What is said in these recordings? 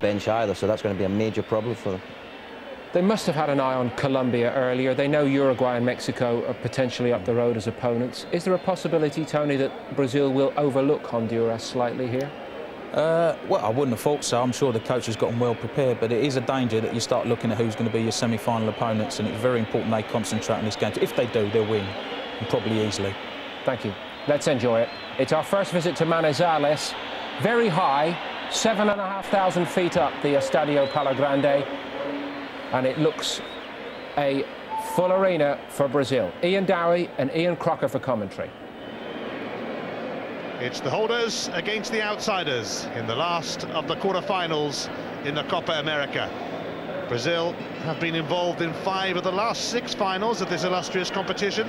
bench either, so that's going to be a major problem for them. They must have had an eye on Colombia earlier. They know Uruguay and Mexico are potentially up the road as opponents. Is there a possibility, Tony, that Brazil will overlook Honduras slightly here? Well, I wouldn't have thought so. I'm sure the coach has got them well prepared, but it is a danger that you start looking at who's going to be your semi-final opponents, and it's very important they concentrate on this game. If they do, they'll win, and probably easily. Thank you. Let's enjoy it. It's our first visit to Manizales. Very high, 7,500 feet up the Estadio Palo Grande, and it looks a full arena for Brazil. Ian Dowie and Ian Crocker for commentary. It's the holders against the outsiders in the last of the quarter-finals in the Copa America. Brazil have been involved in 5 of the last 6 finals of this illustrious competition.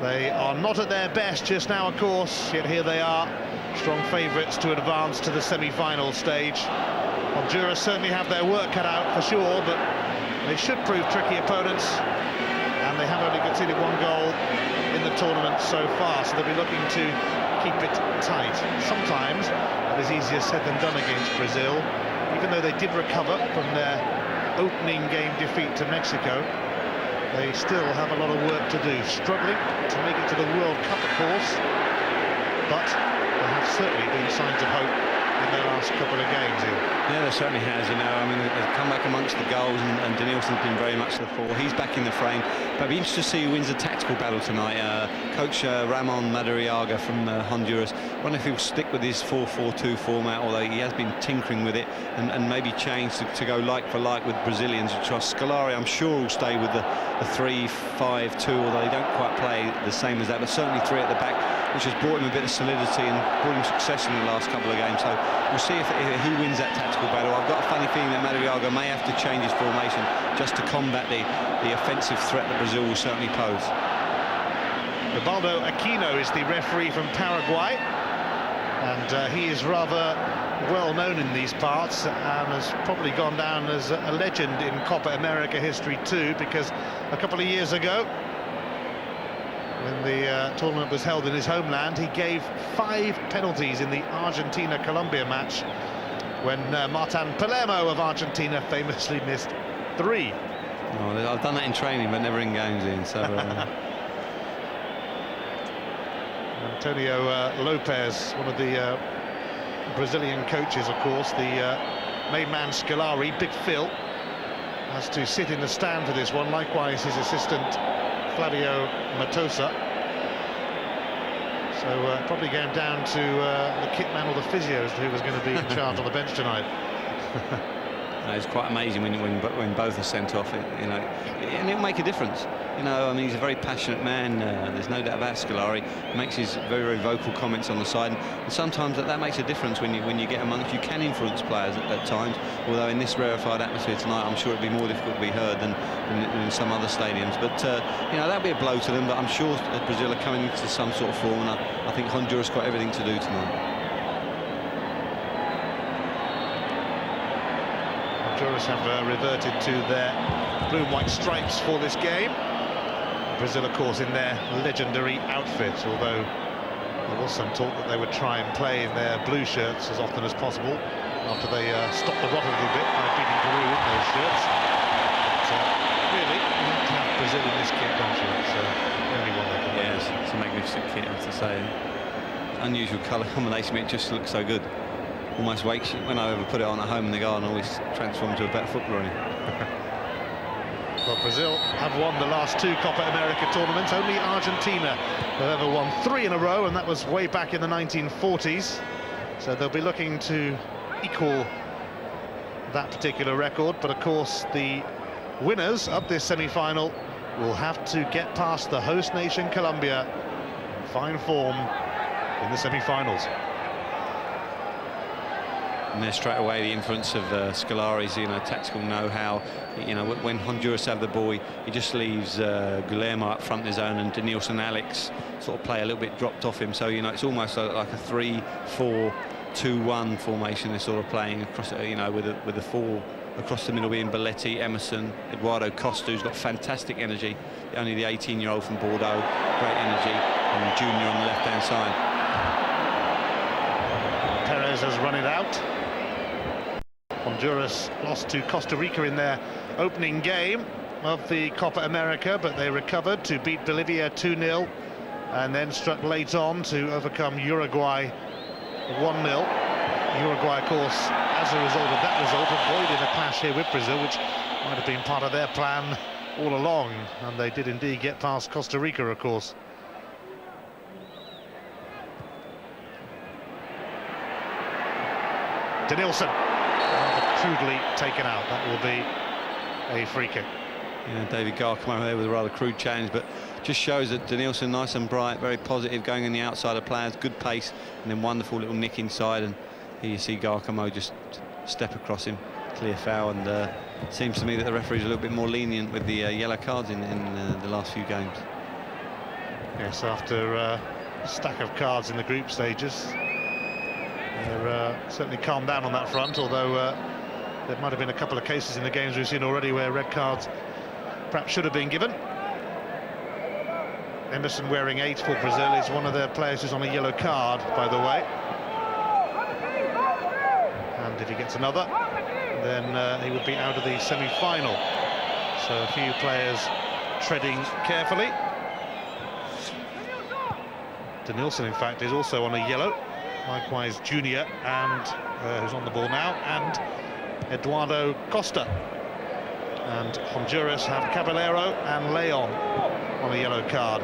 They are not at their best just now, of course, yet here they are, strong favourites to advance to the semi-final stage. Honduras certainly have their work cut out for sure, but they should prove tricky opponents, and they have only conceded 1 goal in the tournament so far, so they'll be looking to keep it tight. Sometimes that is easier said than done against Brazil. Even though they did recover from their opening game defeat to Mexico, they still have a lot of work to do. Struggling to make it to the World Cup, of course, but there have certainly been signs of hope in their last couple of games here. Yeah, there certainly has, you know. I mean, they've come back amongst the goals, and Danielson's been very much to the fore. He's back in the frame, but it'll be interesting to see who wins the tactical battle tonight. Coach Ramon Madariaga from Honduras, I wonder if he'll stick with his 4-4-2 format, although he has been tinkering with it, and maybe change to go like for like with Brazilians who trust. Scolari, I'm sure, will stay with the 3-5-2, although they don't quite play the same as that, but certainly 3 at the back, which has brought him a bit of solidity and brought him success in the last couple of games. So we'll see if he wins that tactical battle. I've got a funny feeling that Madariaga may have to change his formation just to combat the offensive threat that Brazil will certainly pose. Ribaldo Aquino is the referee from Paraguay, and he is rather well known in these parts and has probably gone down as a legend in Copa America history too, because a couple of years ago, when the tournament was held in his homeland, he gave 5 penalties in the Argentina-Colombia match, when Martin Palermo of Argentina famously missed 3. Oh, I've done that in training, but never in games, Ian. So Antonio Lopez, one of the Brazilian coaches, of course, the main man Scolari, Big Phil, has to sit in the stand for this one. Likewise, his assistant Flavio Matosa. So probably going down to the kit man or the physio as to who was going to be in charge on the bench tonight. It's quite amazing when both are sent off, you know, and it'll make a difference. You know, I mean, he's a very passionate man. There's no doubt about Scolari. He makes his very, very vocal comments on the side, and sometimes that makes a difference when you get amongst. You can influence players at times. Although in this rarefied atmosphere tonight, I'm sure it'd be more difficult to be heard than in some other stadiums. But you know, that'll be a blow to them. But I'm sure that Brazil are coming into some sort of form, and I think Honduras got everything to do tonight. Honduras have reverted to their blue and white stripes for this game. Brazil, of course, in their legendary outfit, although there was some talk that they would try and play in their blue shirts as often as possible after they stopped the rot a little bit by beating Peru in those shirts. But really, you have to have Brazil in this kit, don't you? It's the only one they can wear. Yes, it's a magnificent kit, I have to say. Unusual colour combination, but it just looks so good. Almost wakes you. When I ever put it on at home in the garden, I always transform to a better footballer. Well, Brazil have won the last 2 Copa America tournaments. Only Argentina have ever won 3 in a row, and that was way back in the 1940s. So they'll be looking to equal that particular record. But of course, the winners of this semi-final will have to get past the host nation Colombia in fine form in the semi-finals. And there's straight away the influence of Scolari's, you know, tactical know-how. You know, when Honduras have the ball, he just leaves Guillermo up front in his own, and Danielson Alex sort of play a little bit dropped off him. So, you know, it's almost like a 3-4-2-1 formation they're sort of playing across, you know, with the 4 across the middle being Belletti, Emerson, Eduardo Costa, who's got fantastic energy. Only the 18-year-old from Bordeaux, great energy, and Junior on the left-hand side. Perez has run it out. Honduras lost to Costa Rica in their opening game of the Copa America, but they recovered to beat Bolivia 2-0 and then struck late on to overcome Uruguay 1-0. Uruguay, of course, as a result of that result, avoided a clash here with Brazil, which might have been part of their plan all along, and they did indeed get past Costa Rica, of course. Denilson, rather crudely taken out. That will be a free kick. Yeah, David Garcamo there with a rather crude change, but just shows that Denilson, nice and bright, very positive, going on the outside of players, good pace, and then wonderful little nick inside. And here you see Garcamo just step across him, clear foul. And it seems to me that the referee's a little bit more lenient with the yellow cards in the last few games. Yes, after a stack of cards in the group stages, they're certainly calmed down on that front, although there might have been a couple of cases in the games we've seen already where red cards perhaps should have been given. Emerson, wearing 8 for Brazil, is one of their players who's on a yellow card, by the way. And if he gets another, then he would be out of the semi-final. So a few players treading carefully. Denilson, in fact, is also on a yellow. Likewise, Junior, and who's on the ball now, and Eduardo Costa. And Honduras have Caballero and Leon on a yellow card.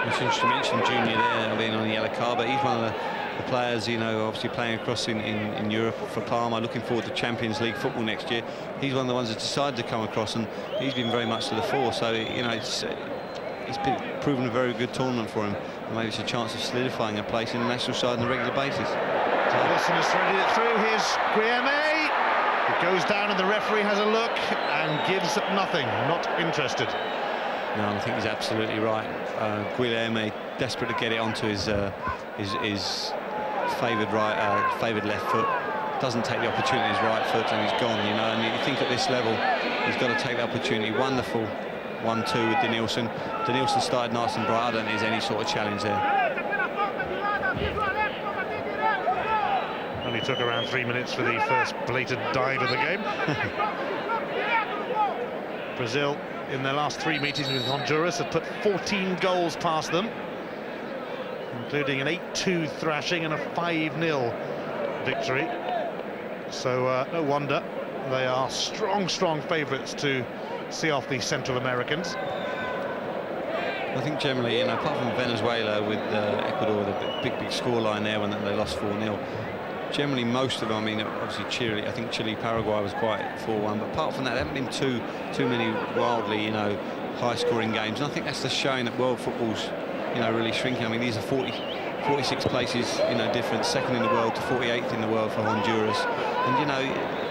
It's interesting to mention Junior there being on a yellow card, but he's one of the players, you know, obviously playing across in Europe for Parma, looking forward to Champions League football next year. He's one of the ones that decided to come across, and he's been very much to the fore. So, you know, it's been proven a very good tournament for him, and maybe it's a chance of solidifying a place in the national side on a regular basis. Wilson has threaded it through. Here's Guilherme. It goes down and the referee has a look and gives nothing, not interested. No, I think he's absolutely right. Guilherme, desperate to get it onto his favoured left foot, doesn't take the opportunity his right foot, and he's gone, you know. And you think at this level he's got to take the opportunity. Wonderful 1-2 with Denilson. Denilson started nice and bright. I don't think there's any sort of challenge there. Only took around 3 minutes for the first blatant dive of the game. Brazil, in their last 3 meetings with Honduras, have put 14 goals past them, including an 8-2 thrashing and a 5-0 victory. So no wonder they are strong favourites to see off the Central Americans. I think generally, you know, apart from Venezuela with Ecuador, the big scoreline there when they lost 4-0. Generally, most of them, I mean, obviously Chile, I think Chile-Paraguay was quite 4-1, but apart from that, there haven't been too many wildly, you know, high-scoring games. And I think that's just showing that world football's, you know, really shrinking. I mean, these are 46 places, you know, different, second in the world to 48th in the world for Honduras. And, you know,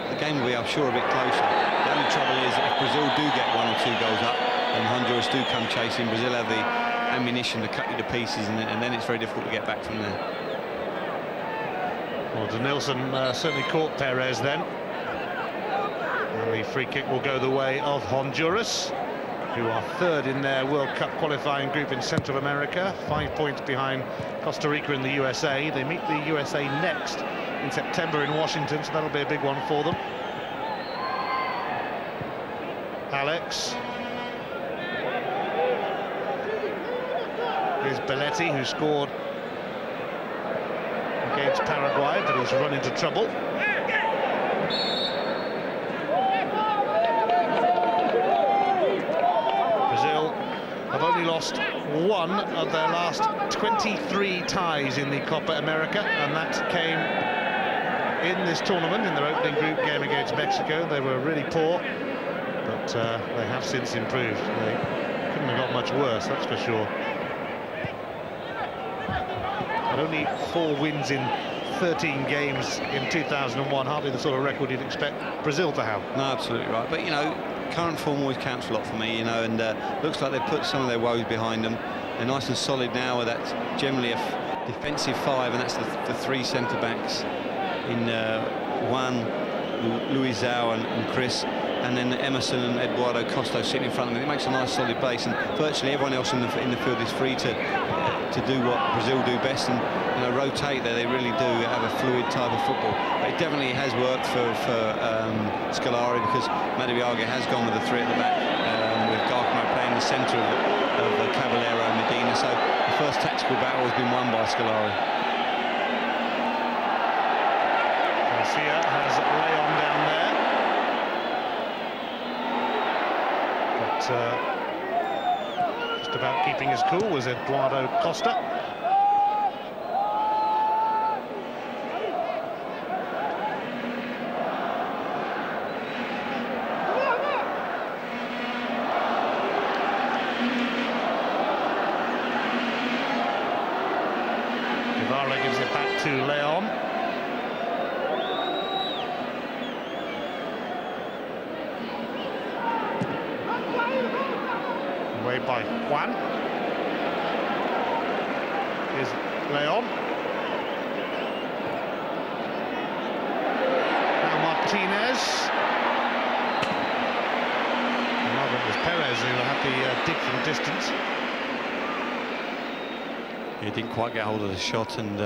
the game will be, I'm sure, a bit closer. The only trouble is if Brazil do get 1 or 2 goals up and Honduras do come chasing, Brazil have the ammunition to cut you to pieces, and then it's very difficult to get back from there. Well, Denilson certainly caught Perez then. And the free kick will go the way of Honduras, who are third in their World Cup qualifying group in Central America, 5 points behind Costa Rica and the USA. They meet the USA next in September in Washington, so that'll be a big one for them. Alex. Here's Belletti, who scored against Paraguay, but he's run into trouble. Brazil have only lost 1 of their last 23 ties in the Copa America, and that came in this tournament in their opening group game against Mexico. They were really poor, but they have since improved. They couldn't have got much worse, that's for sure. Only 4 wins in 13 games in 2001, hardly the sort of record you'd expect Brazil to have. No, absolutely right. But, you know, current form always counts a lot for me, you know, and looks like they've put some of their woes behind them. They're nice and solid now. That's generally a defensive 5, and that's the 3 centre-backs in Juan, Luizao and Chris, and then Emerson and Eduardo Costa sitting in front of them. It makes a nice solid base, and virtually everyone else in the field is free to do what Brazil do best. And, you rotate there. They really do have a fluid type of football. But it definitely has worked for Scolari, because Madariaga has gone with the three at the back, with Garcano playing the centre of Caballero and Medina. So the first tactical battle has been won by Scolari. Garcia has Leon down there. But just about keeping his cool was Eduardo Costa. Guevara gives it back to Leon. Away by Juan. Here's Leon. Now Martinez. Rather, it was Perez who had the dig from distance. He didn't quite get hold of the shot, and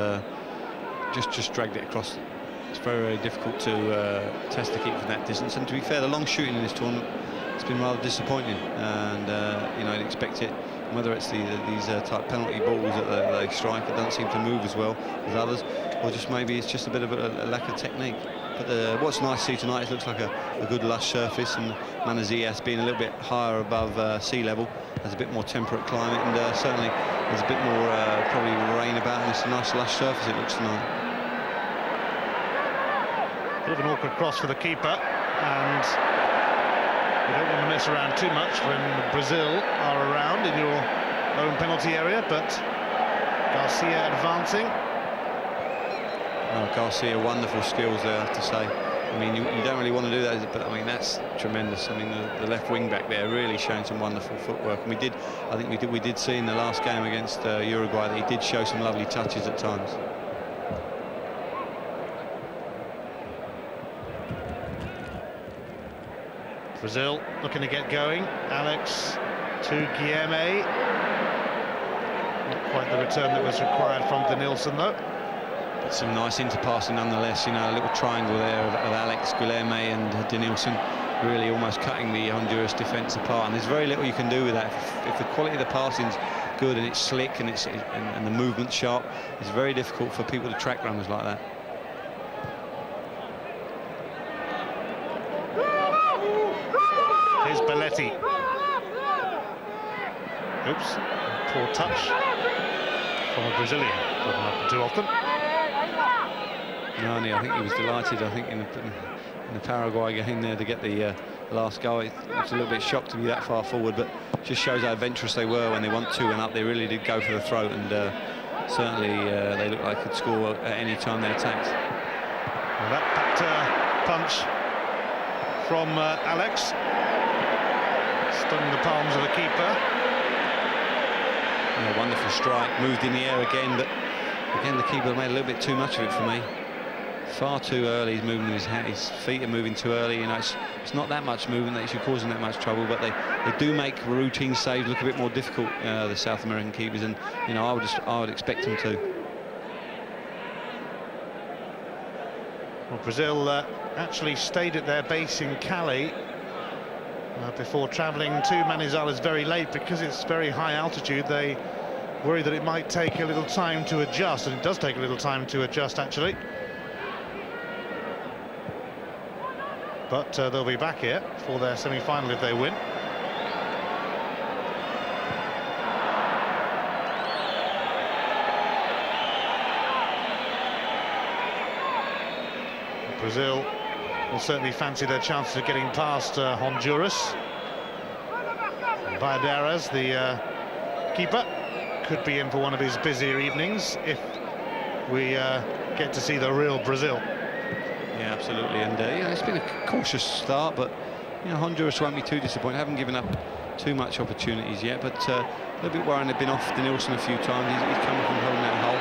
just dragged it across. It's very, very difficult to test the keeper from that distance. And to be fair, the long shooting in this tournament, it's been rather disappointing. And you know, you'd expect it. Whether it's these type penalty balls that they strike, it doesn't seem to move as well as others, or just maybe it's just a bit of a lack of technique. But what's nice to see tonight is it looks like a good lush surface, and Manazias being a little bit higher above sea level, has a bit more temperate climate, and certainly there's a bit more probably rain about, and it's a nice lush surface it looks tonight. A bit of an awkward cross for the keeper, and you don't want to mess around too much when Brazil are around in your own penalty area. But Garcia advancing. Oh, Garcia, wonderful skills there, I have to say. I mean, you don't really want to do that, but I mean, that's tremendous. I mean, the left wing back there really showing some wonderful footwork. And I think we did see in the last game against Uruguay that he did show some lovely touches at times. Brazil looking to get going. Alex to Guilherme. Not quite the return that was required from Denilson, though. But some nice interpassing nonetheless. You know, a little triangle there of Alex, Guilherme and Denilson, really almost cutting the Honduras defence apart. And there's very little you can do with that. If the quality of the passing's good and it's slick and and the movement's sharp, it's very difficult for people to track runners like that. Here's Belletti. Oops, poor touch from a Brazilian. Doesn't happen too often. Nani, I think he was delighted. I think in the Paraguay game there to get the last goal. It was a little bit shocked to be that far forward, but just shows how adventurous they were when they won 2 and up. They really did go for the throat, and certainly they looked like they could score at any time they attacked. Well, that punch from Alex, stung the palms of the keeper. Yeah, wonderful strike, moved in the air again, but again the keeper made a little bit too much of it for me. Far too early, he's moving his feet are moving too early. You know, it's not that much movement that should cause him that much trouble, but they do make routine saves look a bit more difficult, the South American keepers, and you know, I would expect them to. Well, Brazil actually stayed at their base in Cali before travelling to Manizales very late, because it's very high altitude. They worry that it might take a little time to adjust, and it does take a little time to adjust actually. But they'll be back here for their semi-final if they win. Brazil will certainly fancy their chances of getting past Honduras. Valladares, the keeper, could be in for one of his busier evenings if we get to see the real Brazil. Yeah, absolutely, and you know, it's been a cautious start, but you know, Honduras won't be too disappointed. Haven't given up too much opportunities yet, but a little bit worrying. They've been off Denilson a few times. He's coming from holding that hole.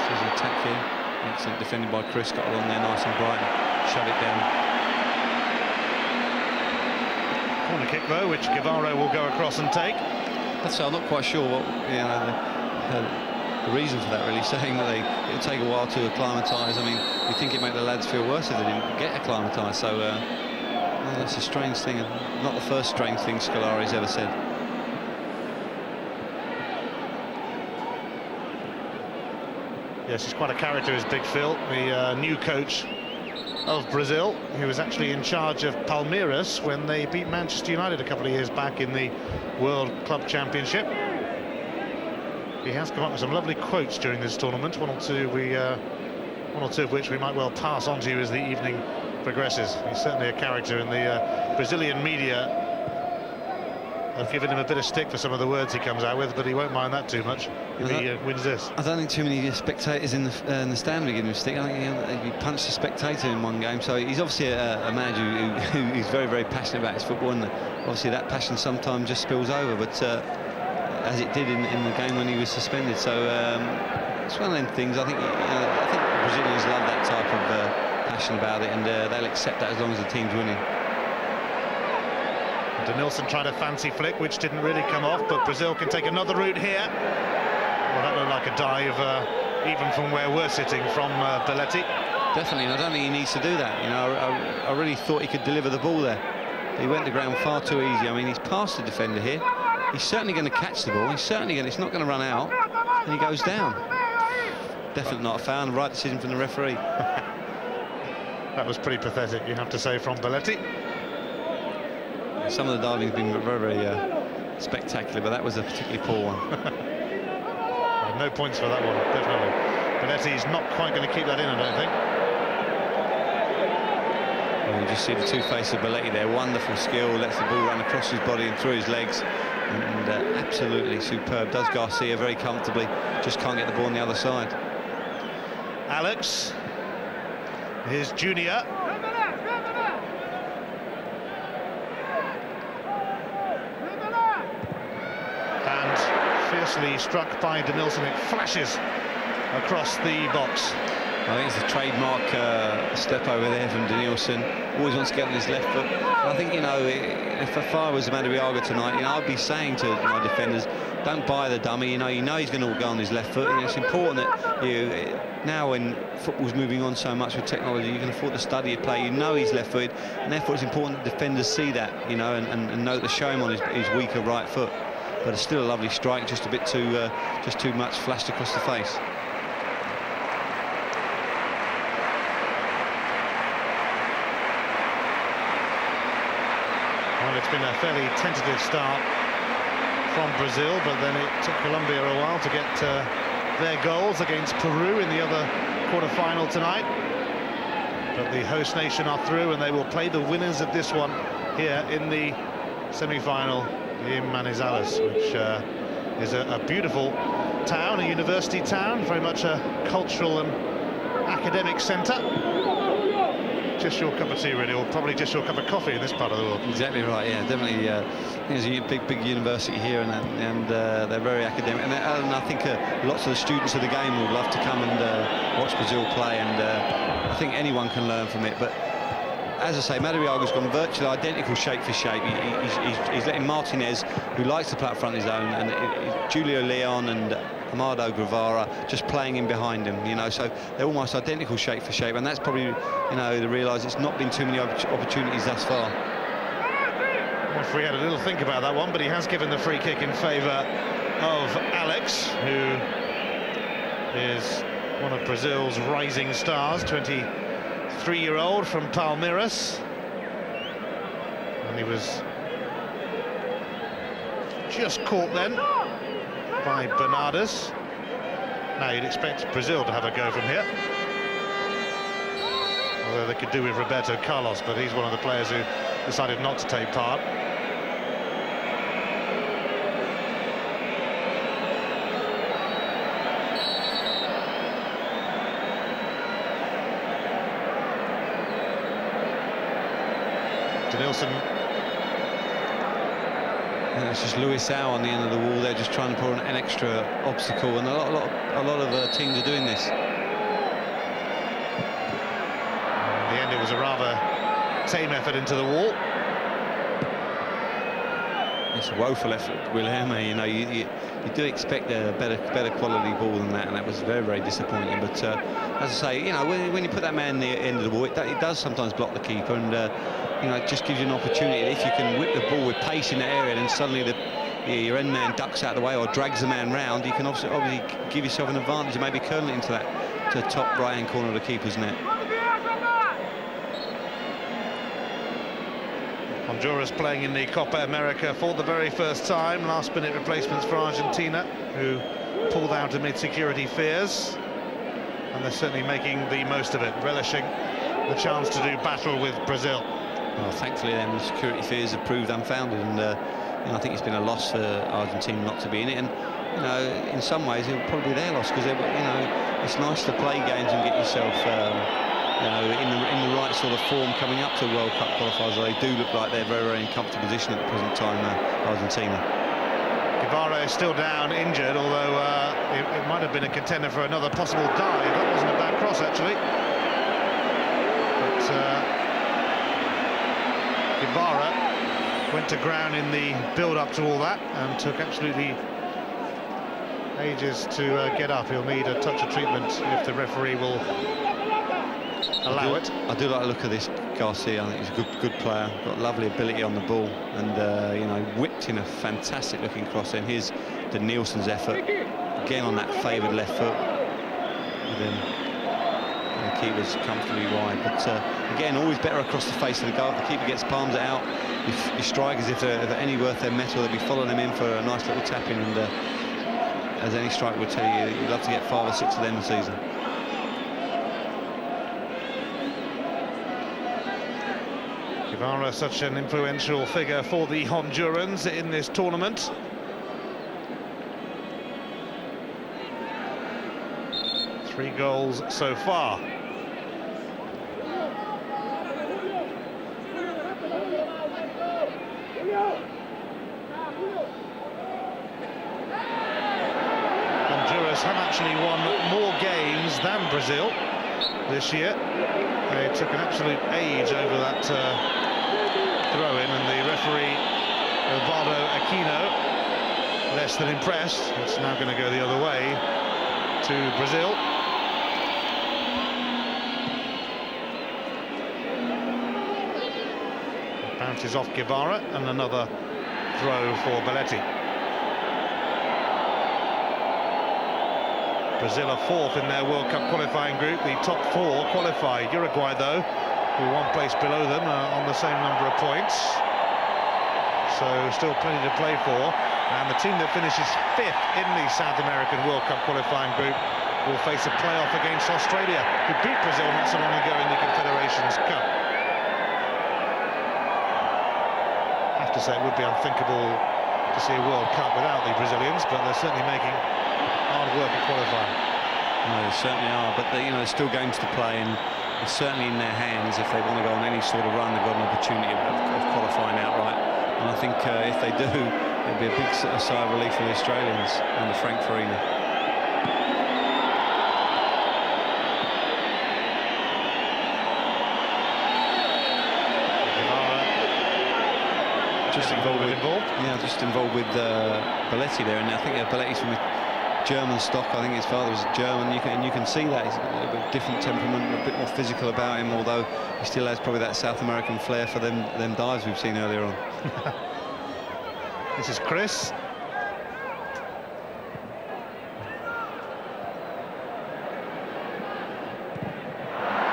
There's an attack here. Excellent defended by Chris. Got along there nice and bright and shut it down. Corner kick though, which Guevara will go across and take. I'm not quite sure what, you know, the reason for that, really, saying that it'll take a while to acclimatise. I mean, you think it make the lads feel worse if they didn't get acclimatised. So well, that's a strange thing, and not the first strange thing Scolari's ever said. Yes, he's quite a character, is Big Phil, the new coach of Brazil, who was actually in charge of Palmeiras when they beat Manchester United a couple of years back in the World Club Championship. He has come up with some lovely quotes during this tournament, one or two of which we might well pass on to you as the evening progresses. He's certainly a character, and the Brazilian media have given him a bit of stick for some of the words he comes out with, but he won't mind that too much if he wins this. I don't think too many spectators in the stand will give him a stick. I think he punched a spectator in one game, so he's obviously a manager who's very, very passionate about his football, and obviously that passion sometimes just spills over, but as it did in the game when he was suspended. So it's one of them things. I think Brazilians love that type of passion about it, and they'll accept that as long as the team's winning. Denilson tried a fancy flick, which didn't really come off, but Brazil can take another route here. Well, that looked like a dive, even from where we're sitting, from Belletti. Definitely, and I don't think he needs to do that. You know, I really thought he could deliver the ball there. He went the ground far too easy. I mean, he's past the defender here. He's certainly going to catch the ball. It's not going to run out, and he goes down. Definitely not a foul. The right decision from the referee. That was pretty pathetic, you have to say, from Belletti. Some of the diving's been very, very spectacular, but that was a particularly poor one. No points for that one, definitely. Belletti's not quite going to keep that in, I don't think. Well, you just see the two faces of Belletti there. Wonderful skill, lets the ball run across his body and through his legs, and absolutely superb. Does Garcia very comfortably, just can't get the ball on the other side. Alex, his junior. Fiercely struck by Denilson, it flashes across the box. I think it's a trademark step over there from Denilson. Always wants to get on his left foot. And I think, you know, if I was Madariaga tonight, you know, I'd be saying to my defenders, don't buy the dummy. You know he's going to go on his left foot. And it's important that now when football's moving on so much with technology, you can afford to study a player. You know he's left-footed, and therefore it's important that defenders see that, you know, and know to show him on his weaker right foot. But it's still a lovely strike, just a bit too much flashed across the face. Well, it's been a fairly tentative start from Brazil, but then it took Colombia a while to get their goals against Peru in the other quarter-final tonight. But the host nation are through, and they will play the winners of this one here in the semi-final in Manizales, which is a beautiful town, a university town, very much a cultural and academic centre. Just your cup of tea, really, or probably just your cup of coffee in this part of the world. Exactly right, yeah, definitely. There's a big university here, and they're very academic, and I think lots of the students of the game would love to come and watch Brazil play, and I think anyone can learn from it. But as I say, Madariaga's gone virtually identical shape for shape. He's letting Martinez, who likes to play up front his own, and Julio Leon and Amado Guevara just playing in behind him, you know, so they're almost identical shape for shape, and that's probably, you know, to realise it's not been too many opportunities thus far. Referee had a little think about that one, but he has given the free kick in favour of Alex, who is one of Brazil's rising stars, 23-year-old from Palmeiras, and he was just caught then by Bernardes. Now you'd expect Brazil to have a go from here, although they could do with Roberto Carlos, but he's one of the players who decided not to take part. Denilson. And it's just Luisao on the end of the wall there, just trying to put an extra obstacle, and a lot of teams are doing this. In the end, it was a rather tame effort into the wall. It's It's a woeful effort, Guilherme. You know, you do expect a better quality ball than that, and that was very, very disappointing. But as I say, you know, when you put that man near the end of the ball, it does sometimes block the keeper, and you know, it just gives you an opportunity. If you can whip the ball with pace in that area, then suddenly your end man ducks out of the way or drags the man round, you can obviously give yourself an advantage and maybe curl it into that to the top right-hand corner of the keeper's net. Honduras playing in the Copa America for the very first time. Last-minute replacements for Argentina, who pulled out amid security fears. And they're certainly making the most of it, relishing the chance to do battle with Brazil. Well, thankfully, the security fears have proved unfounded, and you know, I think it's been a loss for Argentina not to be in it. And you know, in some ways, it'll probably be their loss, because you know, it's nice to play games and get yourself you know, in the right sort of form coming up to World Cup qualifiers. They do look like they're very, very in comfortable position at the present time, Argentina. Guevara is still down, injured, although it might have been a contender for another possible dive. That wasn't a bad cross, actually. But Guevara went to ground in the build-up to all that and took absolutely ages to get up. He'll need a touch of treatment if the referee will allow it. I do like the look of this Garcia. I think he's a good player, got lovely ability on the ball, and you know, whipped in a fantastic looking cross. And here's Danielson's effort again on that favoured left foot, and the keeper's comfortably wide. But again, always better across the face of the goal. The keeper gets palms it out. Your strikers, if they're any worth their metal, they'll be following them in for a nice little tap in. And as any striker would tell you, you'd love to get 5 or 6 of them this season. Guevara, such an influential figure for the Hondurans in this tournament. Three goals so far. Honduras have actually won more games than Brazil this year. They took an absolute age over that throw-in, and the referee, Osvaldo Aquino, less than impressed. It's now going to go the other way to Brazil. It bounces off Guevara, and another throw for Belletti. Brazil are 4th in their World Cup qualifying group. The top 4 qualified. Uruguay, though, who are 1 place below them, on the same number of points. So still plenty to play for. And the team that finishes 5th in the South American World Cup qualifying group will face a playoff against Australia, who beat Brazil not so long ago in the Confederations Cup. I have to say, it would be unthinkable to see a World Cup without the Brazilians, but they're certainly making hard work at qualifying. No, they certainly are, but you know, there's still games to play, and it's certainly in their hands. If they want to go on any sort of run, they've got an opportunity of qualifying outright. And I think if they do, it'll be a big sigh of relief for the Australians and the Frank Farina. Just involved with Belletti there, and I think Belletti's from German stock. I think his father was German. You can see that he's got a little bit different temperament, a bit more physical about him, although he still has probably that South American flair for them dives we've seen earlier on. This is Chris.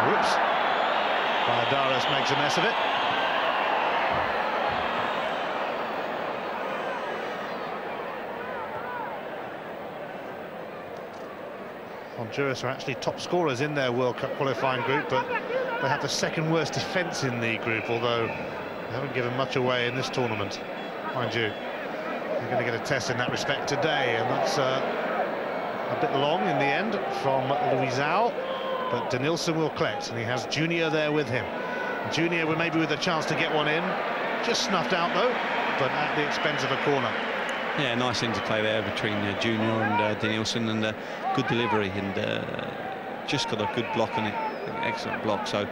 Whoops. Valladares makes a mess of it. Honduras are actually top scorers in their World Cup qualifying group, but they have the 2nd worst defence in the group, although they haven't given much away in this tournament. Mind you, they're going to get a test in that respect today, and that's a bit long in the end from Luizao, but Danielson will collect, and he has Junior there with him. Junior will maybe with a chance to get one in, just snuffed out though, but at the expense of a corner. Yeah, nice interplay there between Junior and Danielson, and good delivery, and just got a good block on it, excellent block. So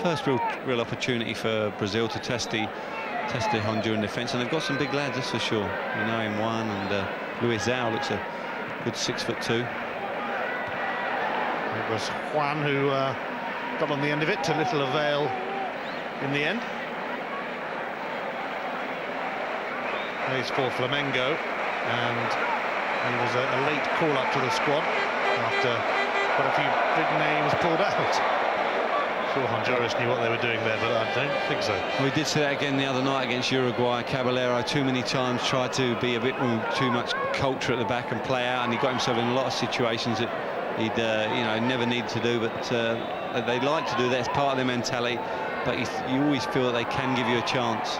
first real opportunity for Brazil to test the test the Honduran defence, and they've got some big lads, that's for sure. You know him, Juan, and Luis Zhao looks a good 6'2". It was Juan who got on the end of it, to little avail in the end. Plays for Flamengo, and he was a late call-up to the squad after quite a few big names pulled out. Sure, Honduras knew what they were doing there, but I don't think so. We did see that again the other night against Uruguay. Caballero too many times tried to be a bit too much culture at the back and play out, and he got himself in a lot of situations that he'd you know, never needed to do, but they like to do that. It's part of their mentality, but you always feel that they can give you a chance.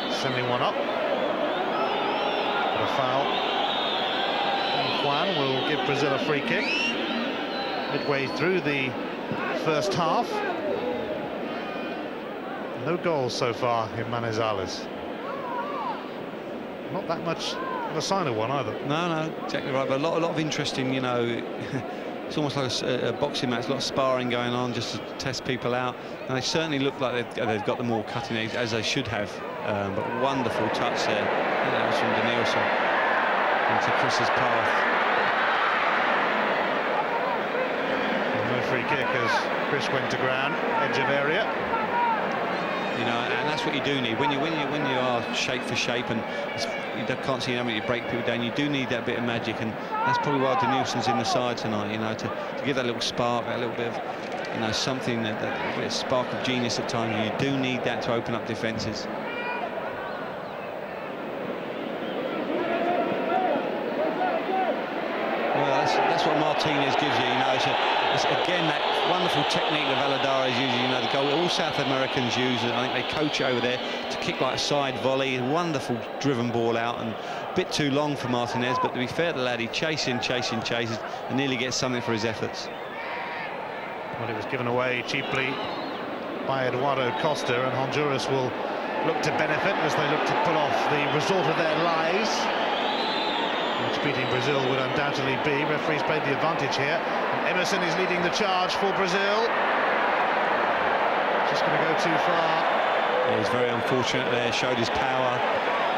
Sending one up. A foul. And Juan will give Brazil a free kick. Midway through the first half. No goals so far in Manizales. Not that much of a sign of one either. No, exactly right. But a lot of interesting, you know. It's almost like a boxing match, a lot of sparring going on just to test people out, and they certainly look like they've got them all cutting edge, as they should have. But wonderful touch there. That was from Danielson into Chris's path. No free kick as Chris went to ground, edge of area. You know, and that's what you do need when you are shape for shape, and you can't see how many you break people down. You do need that bit of magic, and that's probably why Danielson's in the side tonight. You know, to give that little spark, that little bit of, you know, something, that bit of spark of genius at times. You do need that to open up defences. Well, that's what Martinez gives you. You know, it's again that wonderful technique that Valladares uses. You know, the goal all South Americans use, and I think they coach over there to kick like a side volley. Wonderful driven ball out, and a bit too long for Martinez. But to be fair to the lad, he chases, and nearly gets something for his efforts. Well, it was given away cheaply by Eduardo Costa, and Honduras will look to benefit as they look to pull off the result of their lives, which beating Brazil would undoubtedly be. Referees played the advantage here, and Emerson is leading the charge for Brazil. Just going to go too far. Yeah, he's very unfortunate there, showed his power.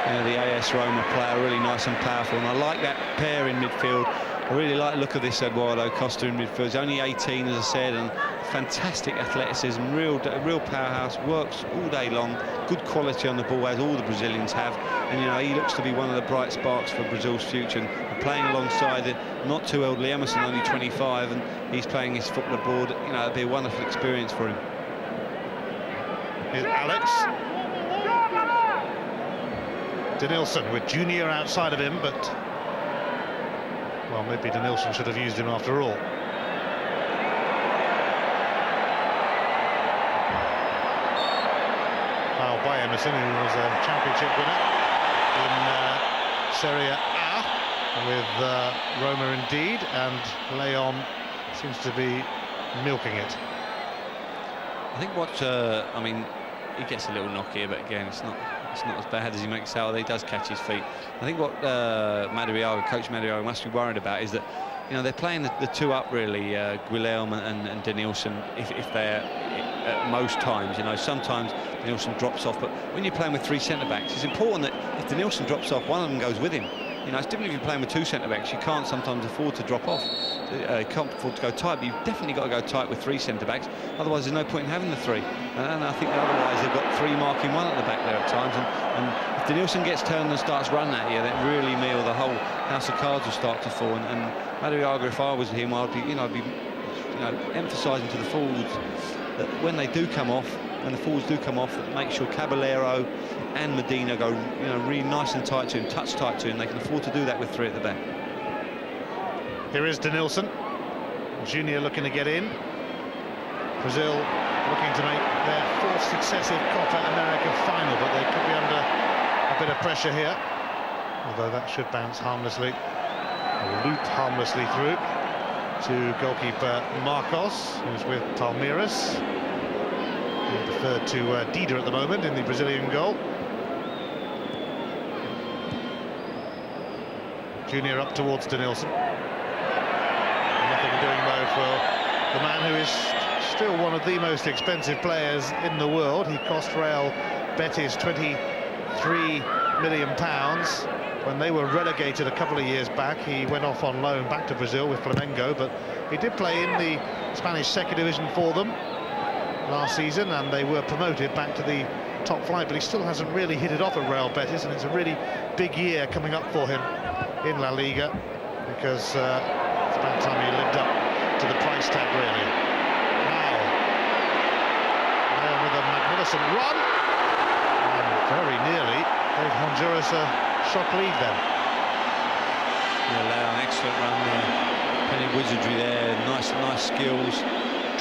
You know, the AS Roma player, really nice and powerful, and I like that pair in midfield. I really like the look of this Eduardo Costa in midfield. He's only 18, as I said, and fantastic athleticism, real powerhouse, works all day long, good quality on the ball, as all the Brazilians have. And you know, he looks to be one of the bright sparks for Brazil's future, and playing alongside the not too elderly Emerson, only 25, and he's playing his football abroad. You know, it'd be a wonderful experience for him. Here's Alex. Danielson with Junior outside of him, but well, maybe Danielson should have used him after all. Foul by Emerson, who was a championship winner in Serie A with Roma indeed, and Leon seems to be milking it. I think what I mean, he gets a little knock here, but again, it's not as bad as he makes out. He does catch his feet. I think what Coach Madariaga must be worried about is that, you know, they're playing the two up really, Guilherme and Danielson, if they're at most times. You know, sometimes Danielson drops off, but when you're playing with three centre-backs, it's important that if Danielson drops off, one of them goes with him. You know, it's different if you're playing with two centre-backs. You can't sometimes afford to drop off. You can't afford to go tight, but you've definitely got to go tight with three centre-backs. Otherwise, there's no point in having the three. And I think otherwise they've got three marking one at the back there at times. And if Danielson gets turned and starts running at you, then really the whole house of cards will start to fall. And Madariaga, if I was him, I'd be emphasising to the forwards that when they do come off, when the forwards do come off, make sure Caballero and Medina go, you know, really nice and tight to him, touch tight to him. They can afford to do that with three at the back. Here is Danielson. Junior looking to get in. Brazil looking to make their fourth successive Copa America final, but they could be under a bit of pressure here. Although that should bounce harmlessly, or loop harmlessly through to goalkeeper Marcos, who's with Palmeiras. Being preferred to Dida at the moment in the Brazilian goal. Junior up towards Denilson. Nothing doing though for the man who is still one of the most expensive players in the world. He cost Real Betis £23 million. When they were relegated a couple of years back, he went off on loan back to Brazil with Flamengo, but he did play in the Spanish second division for them last season, and they were promoted back to the top flight, but he still hasn't really hit it off at Real Betis, and it's a really big year coming up for him in La Liga, because it's about time he lived up to the price tag, really. Now, with a magnificent run, and very nearly gave Honduras a shock lead then. Yeah, an excellent run there. Plenty of wizardry there, nice skills.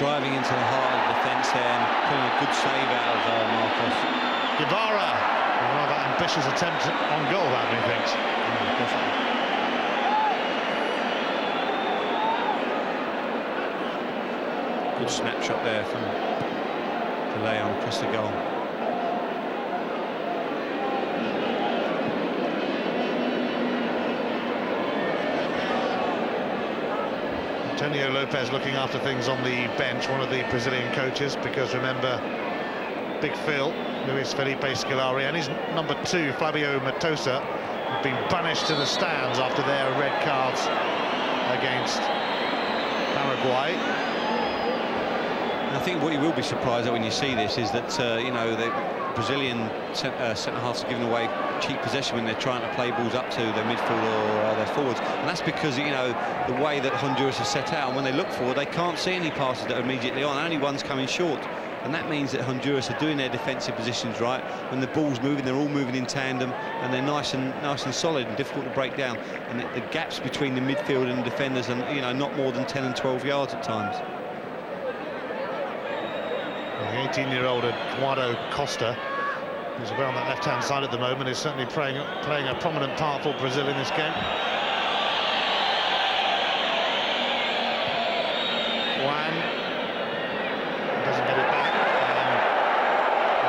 Driving into the heart of the defence there and putting a good save out of Marcos. Guevara, a rather ambitious attempt on goal, that he thinks. Yeah, definitely. Good snapshot there from Leon across the goal. Antonio Lopez looking after things on the bench, one of the Brazilian coaches, because remember, Big Phil, Luis Felipe Scolari, and his number 2, Flavio Matosa, have been banished to the stands after their red cards against Paraguay. I think what you will be surprised at when you see this is that, you know, the Brazilian centre-halves are giving away cheap possession when they're trying to play balls up to their midfield or their forwards, and that's because, you know, the way that Honduras is set out, and when they look forward they can't see any passes that are immediately on, only one's coming short, and that means that Honduras are doing their defensive positions right. When the ball's moving, they're all moving in tandem, and they're nice and solid and difficult to break down, and the gaps between the midfield and the defenders are, you know, not more than 10 and 12 yards at times. The 18-year-old Eduardo Costa, who's around that left-hand side at the moment, is certainly playing a prominent part for Brazil in this game. Juan doesn't get it back, and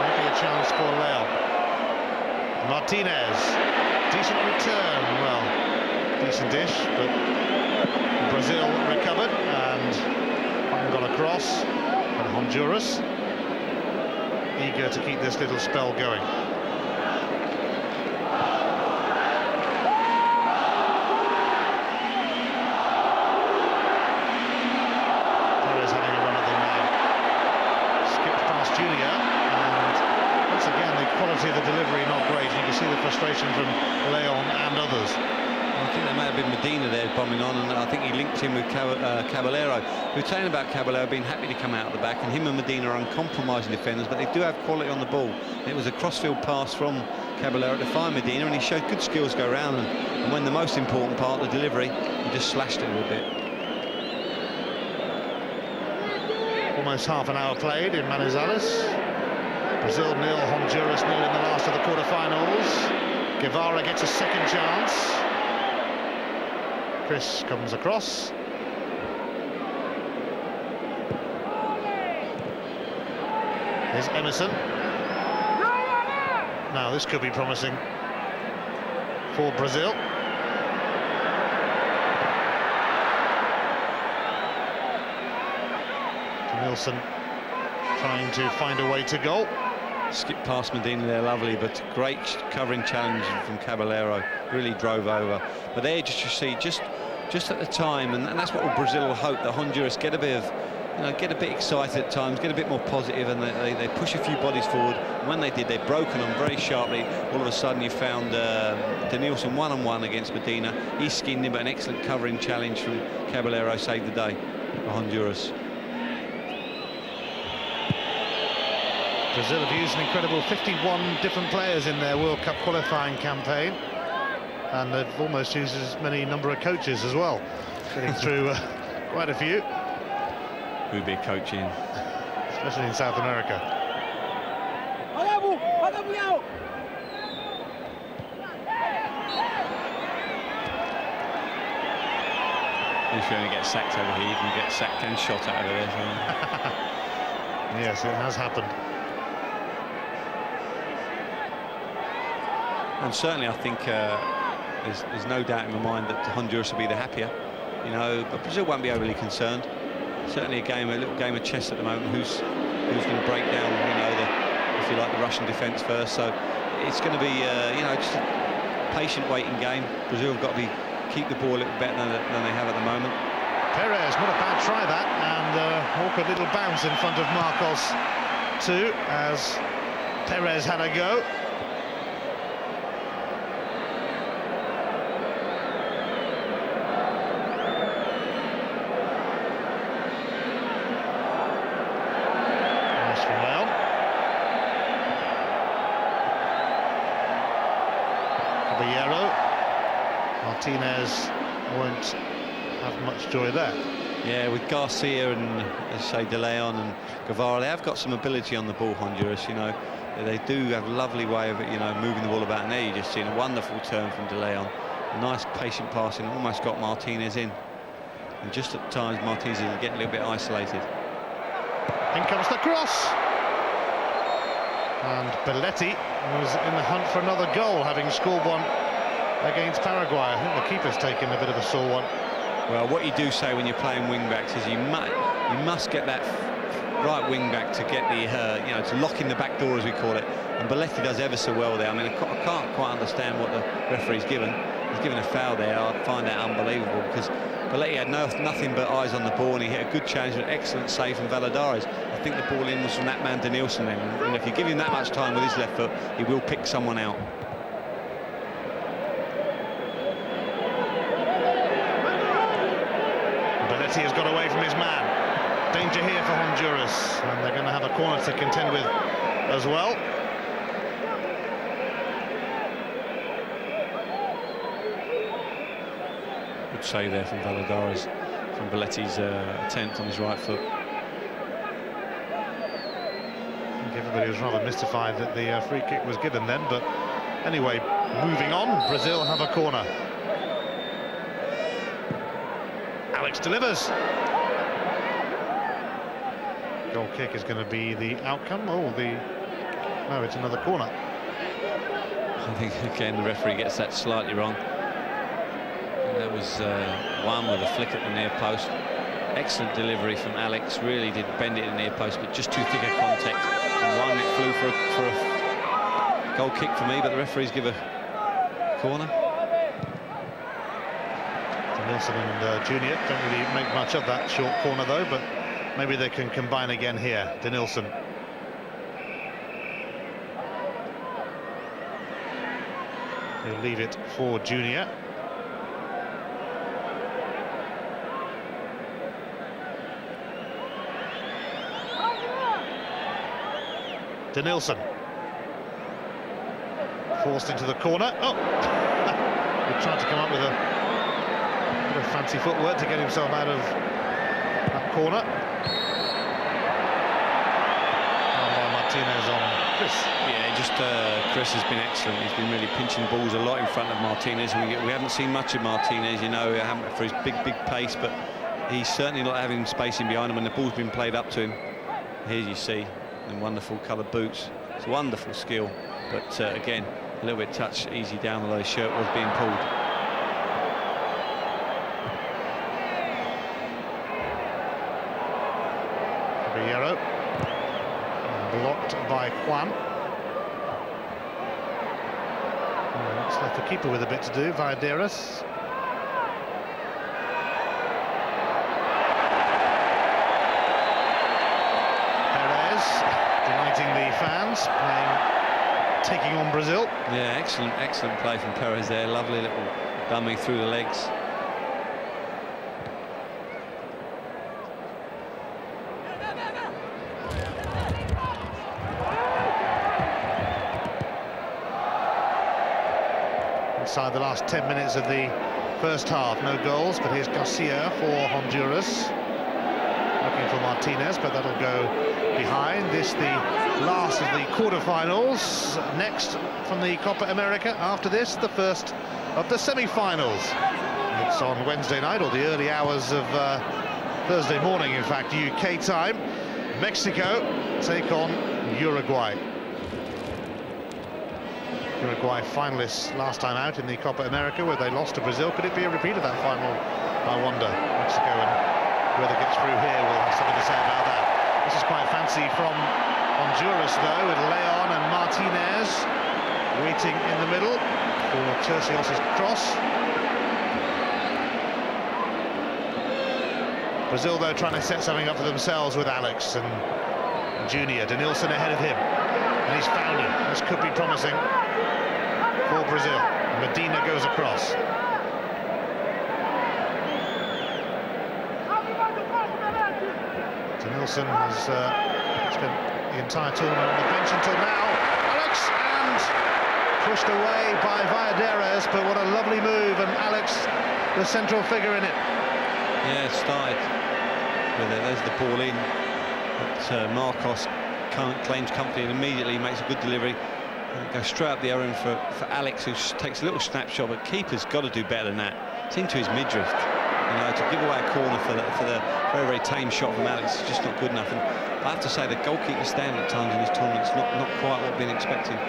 maybe a chance for Leon. Martinez, decent return, well, decent-ish, but Brazil recovered and got across, and Honduras eager to keep this little spell going. Perez having a run at them now. Skipped past Junior, and once again the quality of the delivery not great. You can see the frustration from Leon and others. I think there may have been Medina there bombing on, and I think he linked him with Caballero. We were saying about Caballero being happy to come out at the back, and him and Medina are uncompromising defenders, but they do have quality on the ball. And it was a crossfield pass from Caballero to find Medina, and he showed good skills to go around, and when the most important part, the delivery, he just slashed it a little bit. Almost half an hour played in Manizales. Brazil 0, Honduras 0 in the last of the quarter-finals. Guevara gets a second chance. Chris comes across. Here's Emerson. Now this could be promising for Brazil. Nilsson trying to find a way to goal. Skipped past Medina there, lovely, but great covering challenge from Caballero, really drove over. But there, just you see, just at the time, and that's what Brazil will hope, that Honduras get a bit of, you know, get a bit excited at times, get a bit more positive, and they push a few bodies forward. And when they did, they've broken them very sharply. All of a sudden, you found Denilson one-on-one against Medina. He skinned him, but an excellent covering challenge from Caballero saved the day for Honduras. Brazil have used an incredible 51 different players in their World Cup qualifying campaign, and they've almost used as many number of coaches as well, getting through quite a few. Who'd be coaching? Especially in South America. If you only get sacked over here, you can get sacked and shot out of there. So. Yes, it has happened. And certainly I think there's no doubt in my mind that Honduras will be the happier, you know, but Brazil won't be overly concerned. Certainly a little game of chess at the moment. Who's going to break down, you know, if you like, the Russian defence first. So it's going to be, you know, just a patient waiting game. Brazil have got to keep the ball a little better than they have at the moment. Perez, not a bad try that, and awkward little bounce in front of Marcos too, as Perez had a go. Nice from Leon. Caballero. Martinez won't have much joy there. Yeah, with Garcia and, as I say, De Leon and Guevara, they have got some ability on the ball, Honduras, you know. They do have a lovely way of, you know, moving the ball about. And there you just seen a wonderful turn from De Leon. A nice patient passing, almost got Martinez in. And just at times, Martinez is getting a little bit isolated. In comes the cross. And Belletti was in the hunt for another goal, having scored one against Paraguay. I think the keeper's taken a bit of a sore one. Well, what you do say when you're playing wing-backs is you must get that right wing-back to get the, you know, to lock in the back door, as we call it. And Belletti does ever so well there. I mean, I can't quite understand what the referee's given. He's given a foul there. I find that unbelievable, because Belletti had nothing but eyes on the ball, and he hit a good challenge, an excellent save from Valladares. I think the ball in was from that man Denilson then. And if you give him that much time with his left foot, he will pick someone out. Belletti has got away from his man. Danger here for Honduras, and they're going to have a corner to contend with as well. Good save there from Valladares, from Belletti's attempt on his right foot. I think everybody was rather mystified that the free kick was given then, but anyway, moving on, Brazil have a corner. Alex delivers. Goal kick is going to be the outcome. No, it's another corner. I think again the referee gets that slightly wrong. And that was one with a flick at the near post. Excellent delivery from Alex. Really did bend it in the near post, but just too thick a contact. And one, it flew for a goal kick for me, but the referees give a corner. Nilsson and Junior don't really make much of that short corner though, but maybe they can combine again here. Denilson. He'll leave it for Junior. Denilson. Forced into the corner. Oh! He tried to come up with a fancy footwork to get himself out of that corner. Martinez on Chris. Yeah, just Chris has been excellent. He's been really pinching balls a lot in front of Martinez. We haven't seen much of Martinez, you know, for his big pace, but he's certainly not having space in behind him when the ball's been played up to him. Here you see in wonderful coloured boots. It's a wonderful skill, but again, a little bit touch easy down, although his shirt was being pulled. Caballero. Blocked by Juan. It's left the keeper with a bit to do, Valladares. Perez delighting the fans, taking on Brazil. Yeah, excellent play from Perez there. Lovely little dummy through the legs. Inside the last 10 minutes of the first half, no goals, but here's Garcia for Honduras. Looking for Martinez, but that'll go behind. This the last of the quarterfinals. Next from the Copa America. After this, the first of the semi-finals. It's on Wednesday night, or the early hours of Thursday morning, in fact, UK time. Mexico take on Uruguay. Uruguay finalists last time out in the Copa America, where they lost to Brazil. Could it be a repeat of that final? I wonder. Mexico, and whoever gets through here will have something to say about that. This is quite fancy from Honduras, though, with Leon and Martinez waiting in the middle for Tercios's cross. Brazil, though, trying to set something up for themselves with Alex and Junior. Denilson ahead of him, and he's found him. This could be promising for Brazil. Medina goes across. Denilson has spent the entire tournament on the bench until now. Alex, and pushed away by Valladares, but what a lovely move, and Alex, the central figure in it. Yeah, started with it. There's the ball in. But Marcos claims company and immediately makes a good delivery. And it goes straight up the other end for Alex, who takes a little snapshot, but keeper's got to do better than that. It's into his midriff. You know, to give away a corner for the very, very tame shot from Alex is just not good enough. And I have to say, the goalkeeper stand at times in this tournament is not quite what we've been expecting.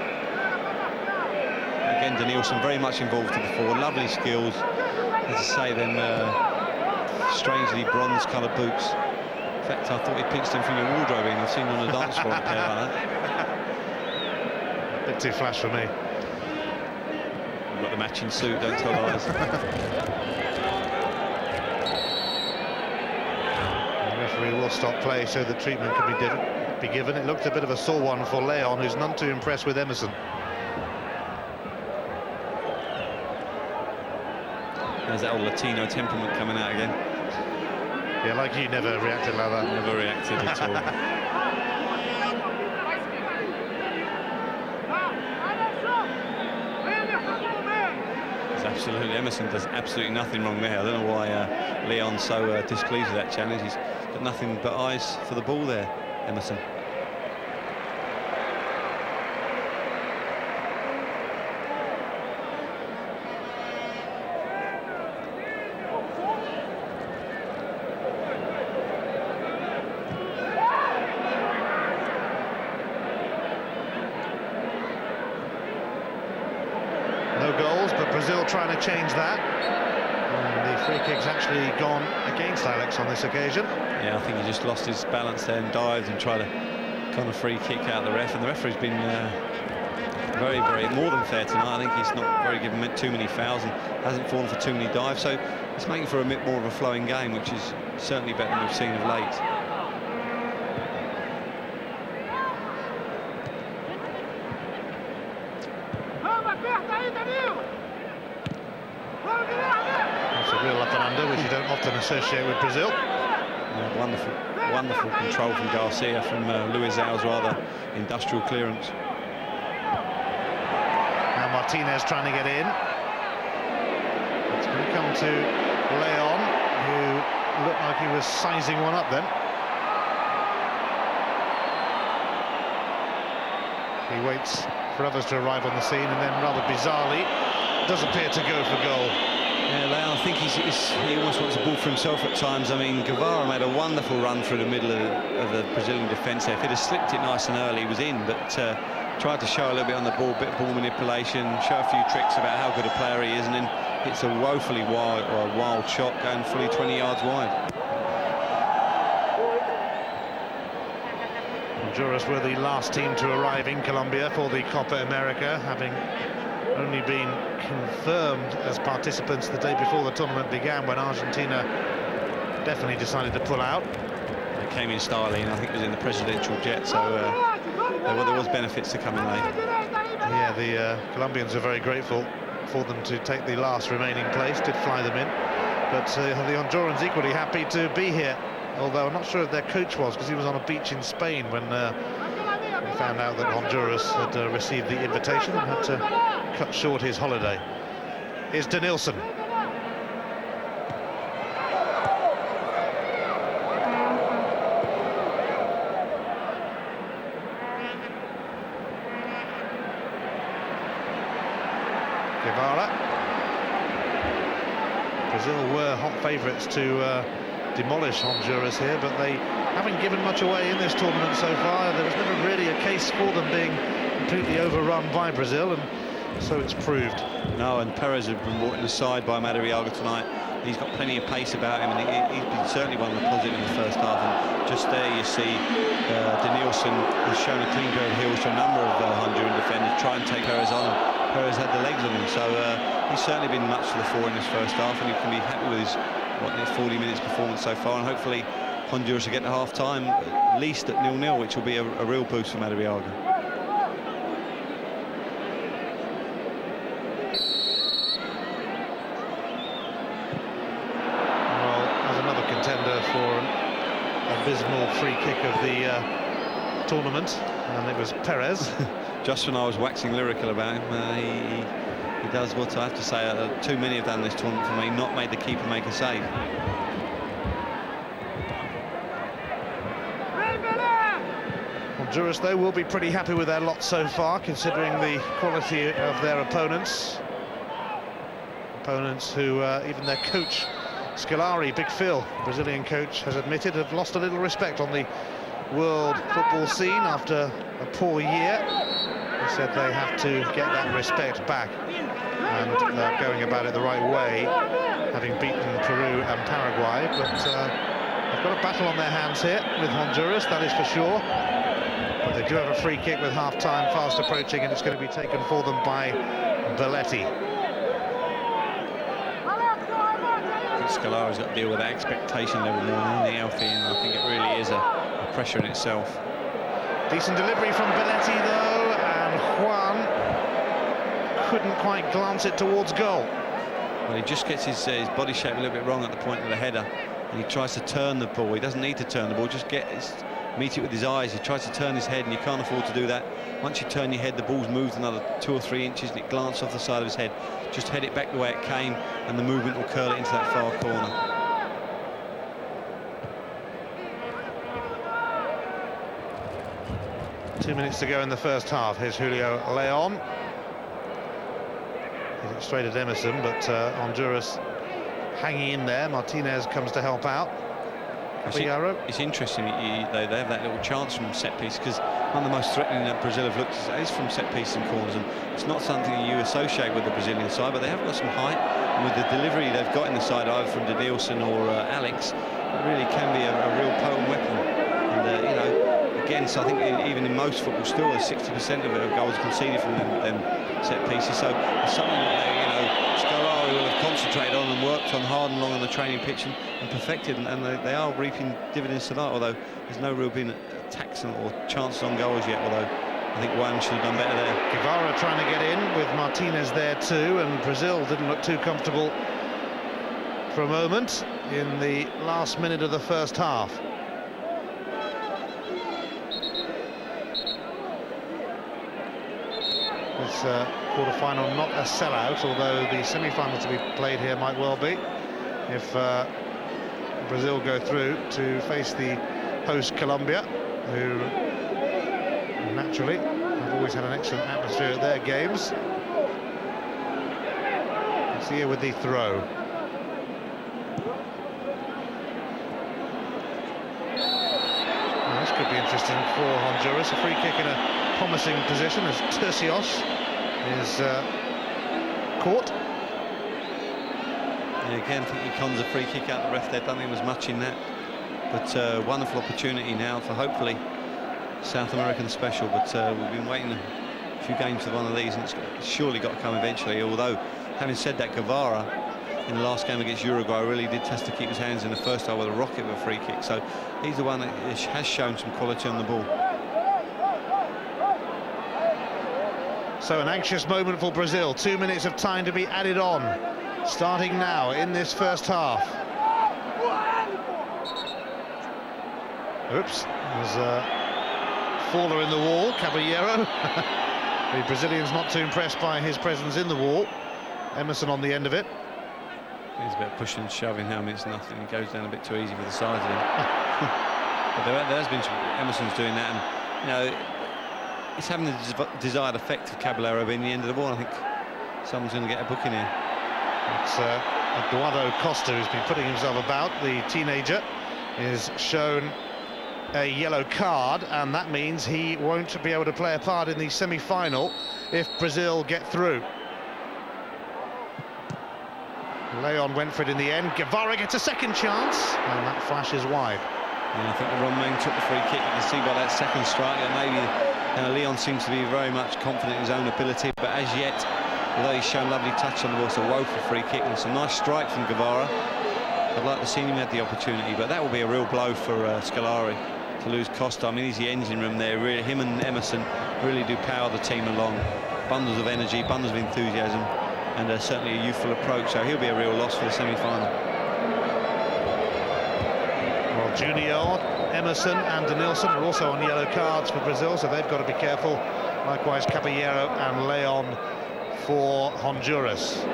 Again, Denilson very much involved to the fore. Lovely skills. As I say, them strangely bronze-coloured boots. In fact, I thought he pinched them from your wardrobe, and I've seen on the dance floor a pair like that. A bit too flash for me. You've got the matching suit, don't tell lies. The referee will stop play so the treatment can be given. It looked a bit of a sore one for Leon, who's none too impressed with Emerson. There's that old Latino temperament coming out again. Yeah, like you never reacted like that. Never reacted at all. It's absolutely, Emerson does absolutely nothing wrong there. I don't know why Leon's so displeased with that challenge. He's got nothing but eyes for the ball there, Emerson. No goals, but Brazil trying to change that. And the free kick's actually gone against Alex on this occasion. Yeah, I think he just lost his balance there and dived and tried to kind of free kick out the ref. And the referee's been very, very more than fair tonight. I think he's not very given too many fouls and hasn't fallen for too many dives. So it's making for a bit more of a flowing game, which is certainly better than we've seen of late. It's a real up and under, which you don't often associate with Brazil. Wonderful, wonderful control from Garcia, from Luizão's rather industrial clearance. Now Martinez trying to get in. It's going to come to Leon, who looked like he was sizing one up then. He waits for others to arrive on the scene, and then rather bizarrely does appear to go for goal. Yeah, Leon, I think he almost wants the ball for himself at times. I mean, Guevara made a wonderful run through the middle of the Brazilian defence there. If he'd have slipped it nice and early, he was in, but tried to show a little bit on the ball, bit of ball manipulation, show a few tricks about how good a player he is, and then hits a woefully wild shot going fully 20 yards wide. Honduras were the last team to arrive in Colombia for the Copa America, having only been confirmed as participants the day before the tournament began, when Argentina definitely decided to pull out. They came in styling, I think it was in the presidential jet, so there was benefits to coming late. Yeah, the Colombians are very grateful for them to take the last remaining place, did fly them in, but the Hondurans equally happy to be here, although I'm not sure if their coach was, because he was on a beach in Spain when we found out that Honduras had received the invitation and had to cut short his holiday. Here's Denilson. Guevara. Brazil were hot favourites to demolish Honduras here, but they haven't given much away in this tournament so far. There was never really a case for them being completely overrun by Brazil, and so it's proved. No, and Perez has been brought in the side by Madariaga tonight. He's got plenty of pace about him, and he's been certainly one of the positive in the first half. And just there you see Danielson has shown a clean pair of heels to a number of Honduran defenders, try and take Perez on. Perez had the legs on him, so he's certainly been much to the fore in this first half, and he can be happy with his 40 minutes performance so far, and hopefully Honduras will get to half-time at least at 0-0, which will be a real boost for Madariaga. For an abysmal free kick of the tournament, and it was Perez. Just when I was waxing lyrical about him, he does what I have to say, too many have done this tournament for me, not made the keeper make a save. Honduras, though, will be pretty happy with their lot so far, considering the quality of their opponents. Opponents who, even their coach Scolari, Big Phil, Brazilian coach, has admitted have lost a little respect on the world football scene after a poor year. He said they have to get that respect back, and going about it the right way, having beaten Peru and Paraguay. But they've got a battle on their hands here with Honduras, that is for sure. But they do have a free kick with half-time fast approaching, and it's going to be taken for them by Belletti. Scolari's got to deal with that expectation level more than anything else, and I think it really is a pressure in itself. Decent delivery from Belletti, though, and Juan couldn't quite glance it towards goal. Well, he just gets his body shape a little bit wrong at the point of the header, and he tries to turn the ball. He doesn't need to turn the ball, just meet it with his eyes. He tries to turn his head, and you can't afford to do that. Once you turn your head, the ball's moved another 2 or 3 inches, and it glanced off the side of his head. Just head it back the way it came, and the movement will curl it into that far corner. Two minutes to go in the first half. Here's Julio Leon. He's it straight at Emerson, but Honduras hanging in there. Martinez comes to help out. It's interesting, they have that little chance from set piece, because one of the most threatening that Brazil have looked at is from set piece and corners, and it's not something you associate with the Brazilian side, but they have got some height, and with the delivery they've got in the side, either from Danielson or Alex, it really can be a real potent weapon. And you know, again, so I think even in most football still, there's 60% of it of goals conceded from them set pieces, so it's something that Scolari will have concentrated on and worked on hard and long on the training pitch and perfected, and they are reaping dividends tonight, although there's no real been attacks or chances on goals yet, although I think Juan should have done better there. Guevara trying to get in with Martinez there too, and Brazil didn't look too comfortable for a moment in the last minute of the first half. This quarter-final not a sellout, although the semi-final to be played here might well be, if Brazil go through to face the host Colombia, who naturally have always had an excellent atmosphere at their games. It's here with the throw. Well, this could be interesting for Honduras. A free kick in a promising position as Tercios is caught. Yeah, again, I think he cons a free kick out the ref there. Don't think there was much in that, but wonderful opportunity now for hopefully South American special. But we've been waiting a few games for one of these, and it's surely got to come eventually. Although, having said that, Guevara in the last game against Uruguay really did test to keep his hands in the first half with a rocket of a free kick. So he's the one that has shown some quality on the ball. So an anxious moment for Brazil. 2 minutes of time to be added on, starting now in this first half. Oops, there's a faller in the wall, Caballero. The Brazilians not too impressed by his presence in the wall. Emerson on the end of it. He's a bit pushing and shoving now, it's nothing. He goes down a bit too easy for the size of him. But there has been some, Emerson's doing that, and you know, it's having the desired effect of Caballero being the end of the ball. I think someone's going to get a book in here. It's Eduardo Costa who's been putting himself about. The teenager is shown a yellow card, and that means he won't be able to play a part in the semi-final if Brazil get through. Leon went for it in the end. Guevara gets a second chance, and that flashes wide. Yeah, I think the Romain took the free kick. You can see by that second strike that maybe Leon seems to be very much confident in his own ability, but as yet, although he's shown lovely touch on the ball, it's a woeful free kick, and it's a nice strike from Guevara. I'd like to see him have the opportunity, but that will be a real blow for Scolari to lose Costa. I mean, he's the engine room there. Really, him and Emerson really do power the team along. Bundles of energy, bundles of enthusiasm, and certainly a youthful approach, so he'll be a real loss for the semi-final. Well, Junior, Emerson and Denilson are also on yellow cards for Brazil, so they've got to be careful. Likewise, Caballero and Leon for Honduras.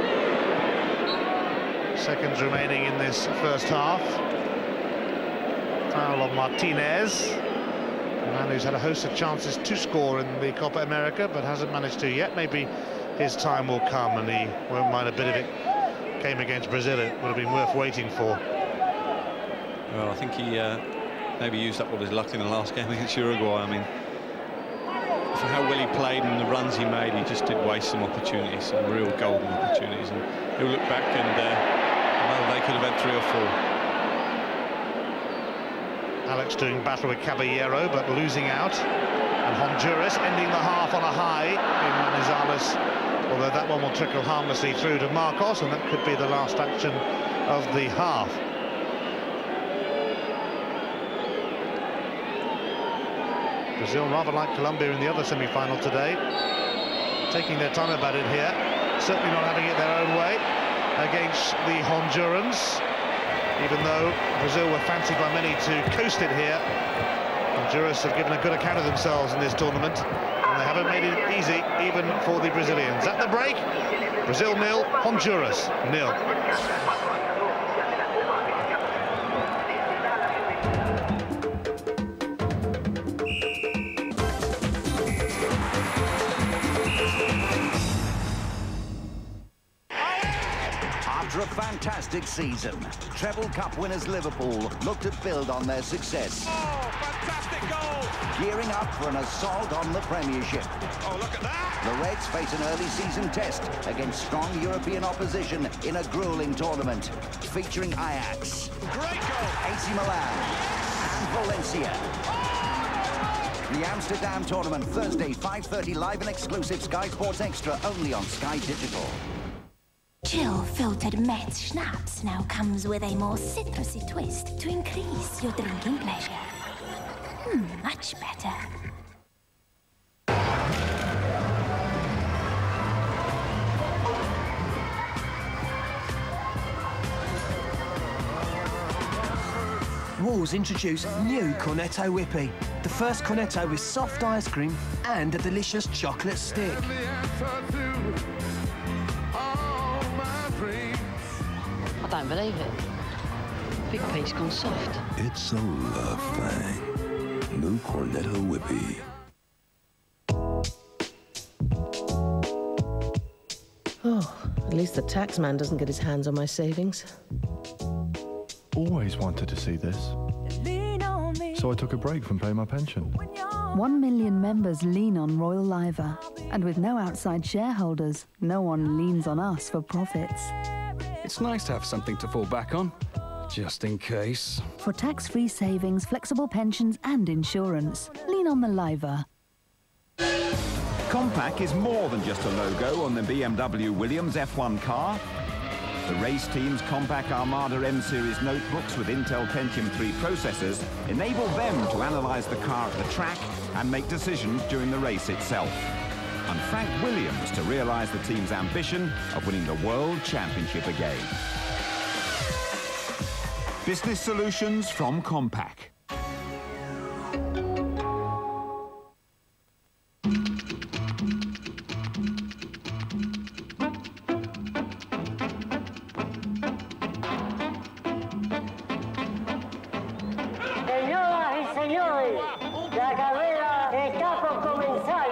Seconds remaining in this first half. Foul on Martinez, a man who's had a host of chances to score in the Copa America, but hasn't managed to yet. Maybe his time will come, and he won't mind a bit of it. Came against Brazil, it would have been worth waiting for. Well, I think he maybe used up all his luck in the last game against Uruguay. I mean, for how well he played and the runs he made, he just did waste some opportunities, some real golden opportunities, and he'll look back and well, they could have had 3 or 4. Alex doing battle with Caballero, but losing out. And Honduras ending the half on a high in Manizales, although that one will trickle harmlessly through to Marcos, and that could be the last action of the half. Brazil, rather like Colombia in the other semi-final today, taking their time about it here, certainly not having it their own way against the Hondurans, even though Brazil were fancied by many to coast it here. Honduras have given a good account of themselves in this tournament, and they haven't made it easy even for the Brazilians. At the break, Brazil 0, Honduras 0. After a fantastic season, treble cup winners Liverpool look to build on their success. Oh, fantastic goal! Gearing up for an assault on the Premiership. Oh, look at that! The Reds face an early season test against strong European opposition in a grueling tournament, featuring Ajax, Great goal! AC Milan, and Valencia. The Amsterdam tournament, Thursday, 5:30, live and exclusive Sky Sports Extra, only on Sky Digital. Chill filtered Metz schnapps now comes with a more citrusy twist to increase your drinking pleasure. Much better. Walls introduce new Cornetto Whippy. The first Cornetto with soft ice cream and a delicious chocolate stick. I don't believe it. Big piece gone soft. It's a love thing. New Cornetto Whippy. Oh, at least the taxman doesn't get his hands on my savings. Always wanted to see this. So I took a break from paying my pension. 1 million members lean on Royal Liver. And with no outside shareholders, no one leans on us for profits. It's nice to have something to fall back on, just in case. For tax-free savings, flexible pensions and insurance, lean on the Liver. Compac is more than just a logo on the BMW Williams F1 car. The race team's Compac Armada M-Series notebooks with Intel Pentium 3 processors enable them to analyze the car at the track and make decisions during the race itself. And Frank Williams to realize the team's ambition of winning the World Championship again. Business solutions from Compac. Señoras y señores, la carrera está por comenzar.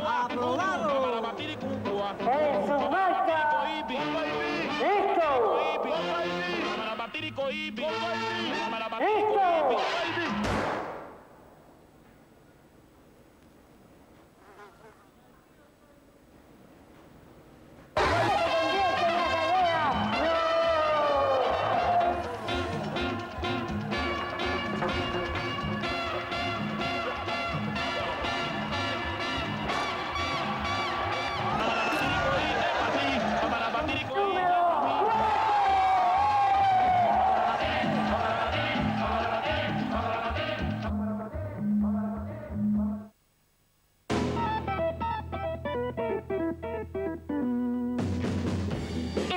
¡Aprobado! ¡En su marca! ¡Listo! ¡Listo!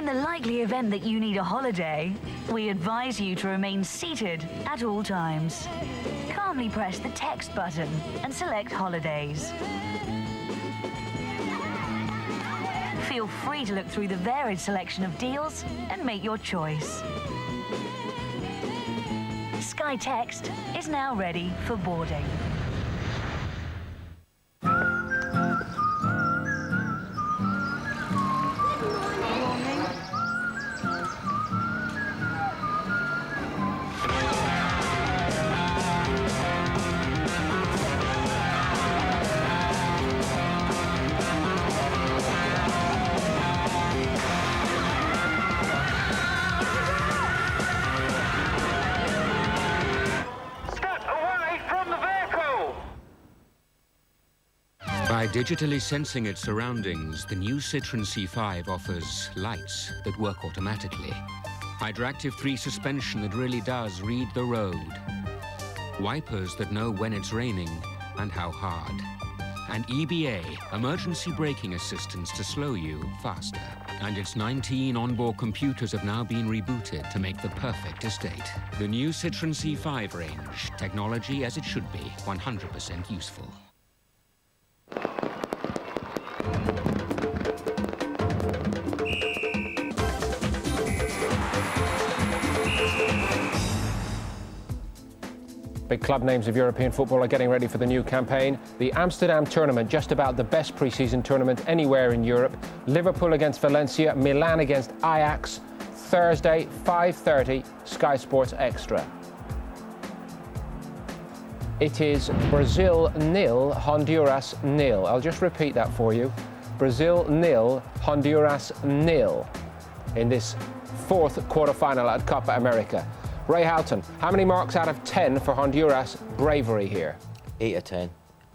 In the likely event that you need a holiday, we advise you to remain seated at all times. Calmly press the text button and select holidays. Feel free to look through the varied selection of deals and make your choice. Sky Text is now ready for boarding. By digitally sensing its surroundings, the new Citroën C5 offers lights that work automatically, Hydractive 3 suspension that really does read the road, wipers that know when it's raining and how hard, and EBA, emergency braking assistance to slow you faster. And its 19 onboard computers have now been rebooted to make the perfect estate. The new Citroën C5 range, technology as it should be, 100% useful. Big club names of European football are getting ready for the new campaign. The Amsterdam tournament, just about the best pre-season tournament anywhere in Europe. Liverpool against Valencia, Milan against Ajax. Thursday, 5:30, Sky Sports Extra. It is Brazil 0, Honduras 0. I'll just repeat that for you. Brazil 0, Honduras 0 in this fourth quarter-final at Copa America. Ray Houghton, how many marks out of 10 for Honduras bravery here? 8 of 10,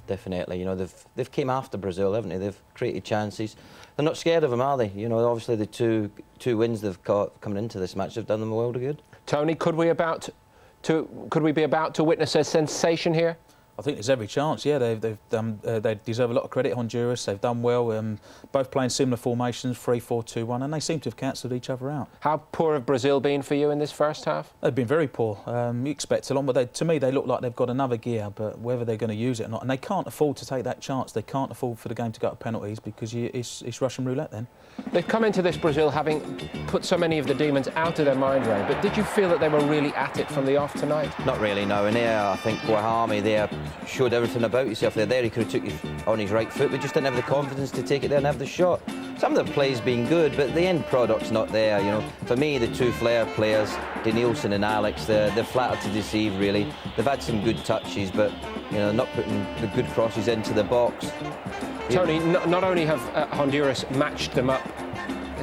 definitely. You know, they've came after Brazil, haven't they? They've created chances. They're not scared of them, are they? You know, obviously the two wins they've got coming into this match have done them a world of good. Tony, could we be about to witness a sensation here? I think there's every chance, yeah. They deserve a lot of credit, Honduras. They've done well, both playing similar formations, 3-4-2-1, and they seem to have cancelled each other out. How poor have Brazil been for you in this first half? They've been very poor. You expect a lot, but to me they look like they've got another gear, but whether they're going to use it or not, and they can't afford to take that chance. They can't afford for the game to go to penalties because it's Russian roulette then. They've come into this Brazil having put so many of the demons out of their mind, Ray, but did you feel that they were really at it from the off tonight? Not really, no. And there, I think Guahami there showed everything about himself there. He could have took you on his right foot, but just didn't have the confidence to take it there and have the shot. Some of the play's been good, but the end product's not there, you know. For me, the two flair players, Danielson and Alex, they're flattered to deceive, really. They've had some good touches, but, you know, not putting the good crosses into the box. Tony, not only have Honduras matched them up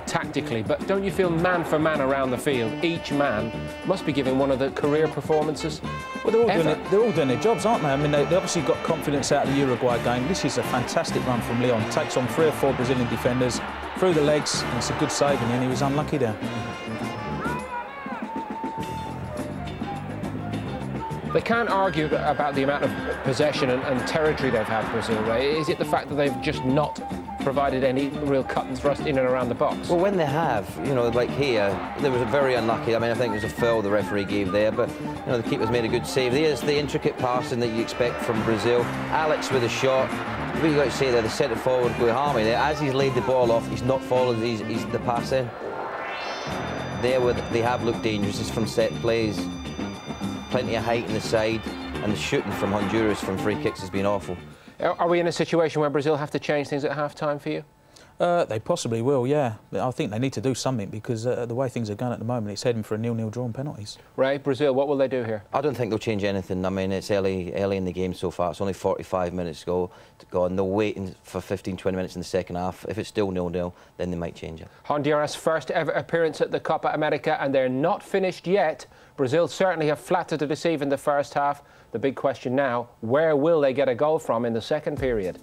tactically, but don't you feel man for man around the field, each man must be giving one of the career performances? Well, they're all doing their jobs, aren't they? I mean, they obviously got confidence out of the Uruguay game. This is a fantastic run from Leon. Takes on 3 or 4 Brazilian defenders, through the legs, and it's a good save, and he was unlucky there. They can't argue about the amount of possession and territory they've had, Brazil, Ray. Is it the fact that they've just not provided any real cut and thrust in and around the box? Well, when they have, you know, like here, they was very unlucky. I mean, I think it was a foul the referee gave there, but, you know, the keeper's made a good save. There's the intricate passing that you expect from Brazil. Alex with a shot. Really got to say there, the centre forward, Guahami there, as he's laid the ball off, he's not followed the pass in. There, they have looked dangerous. It's from set plays. Plenty of height in the side, and the shooting from Honduras from free kicks has been awful. Are we in a situation where Brazil have to change things at half-time for you? They possibly will, yeah. I think they need to do something because the way things are going at the moment, it's heading for a 0-0 draw on penalties. Ray, Brazil, what will they do here? I don't think they'll change anything. I mean, it's early in the game so far. It's only 45 minutes to go, and they're waiting for 15-20 minutes in the second half. If it's still 0-0, then they might change it. Honduras' first ever appearance at the Copa America, and they're not finished yet. Brazil certainly have flattered to deceive in the first half. The big question now, where will they get a goal from in the second period?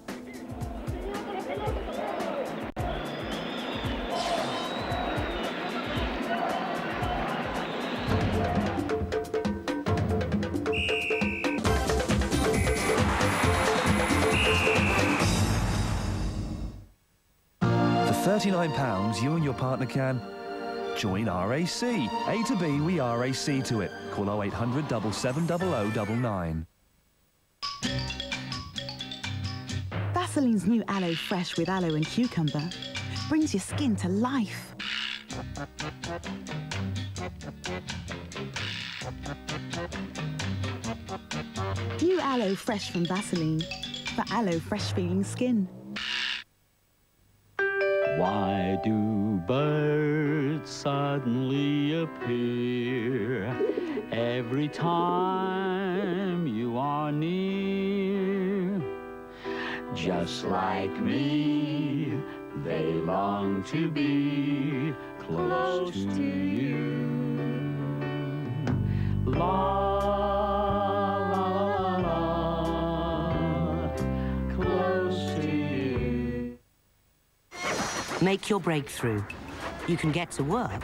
For £39, you and your partner can Join RAC. A to B, we RAC to it. Call 0800 7700 99. Vaseline's new Aloe Fresh with aloe and cucumber brings your skin to life. New Aloe Fresh from Vaseline for aloe fresh feeling skin. Why do birds suddenly appear every time you are near? Just like me, they long to be close to you. La, la, la, la, close to you. Make your breakthrough. You can get to work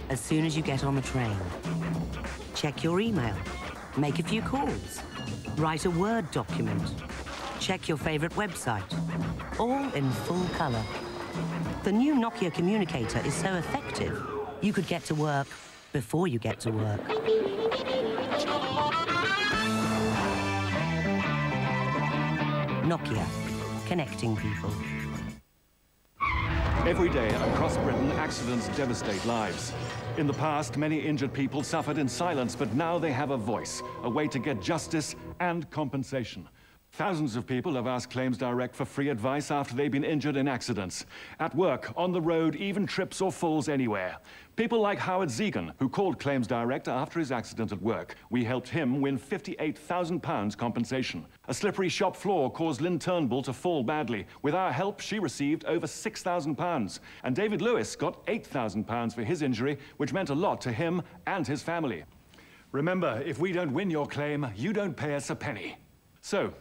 as soon as you get on the train. Check your email. Make a few calls. Write a Word document. Check your favorite website. All in full color. The new Nokia communicator is so effective, you could get to work before you get to work. Nokia, connecting people. Every day across Britain, accidents devastate lives. In the past, many injured people suffered in silence, but now they have a voice, a way to get justice and compensation. Thousands of people have asked Claims Direct for free advice after they've been injured in accidents. At work, on the road, even trips or falls anywhere. People like Howard Zegan, who called Claims Direct after his accident at work. We helped him win £58,000 compensation. A slippery shop floor caused Lynn Turnbull to fall badly. With our help, she received over £6,000. And David Lewis got £8,000 for his injury, which meant a lot to him and his family. Remember, if we don't win your claim, you don't pay us a penny. So,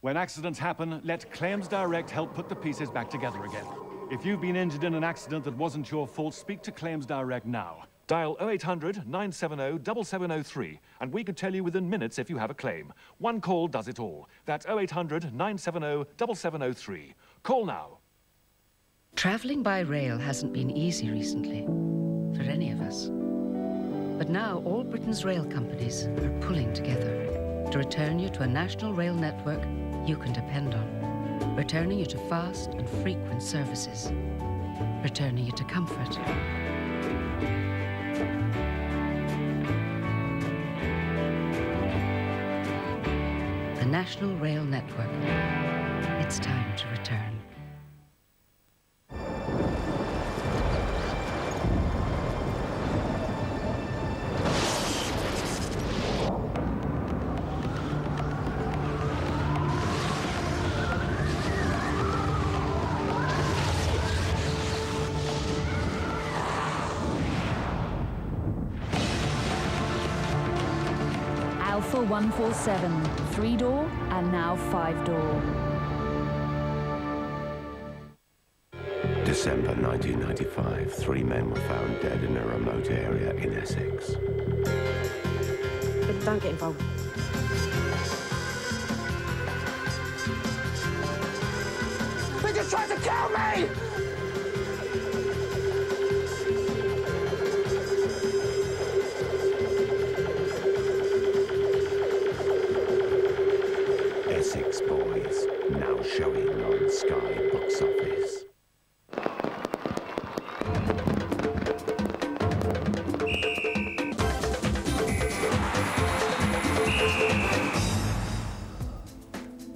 when accidents happen, let Claims Direct help put the pieces back together again. If you've been injured in an accident that wasn't your fault, speak to Claims Direct now. Dial 0800 970 7703, and we can tell you within minutes if you have a claim. One call does it all. That's 0800 970 7703. Call now. Travelling by rail hasn't been easy recently, for any of us. But now all Britain's rail companies are pulling together to return you to a national rail network you can depend on, returning you to fast and frequent services, returning you to comfort. The National Rail Network. It's time to return. Alpha 147, 3-door and now 5-door. December 1995, 3 men were found dead in a remote area in Essex. But don't get involved. They just tried to kill me! Essex Boys, now showing on Sky Box Office.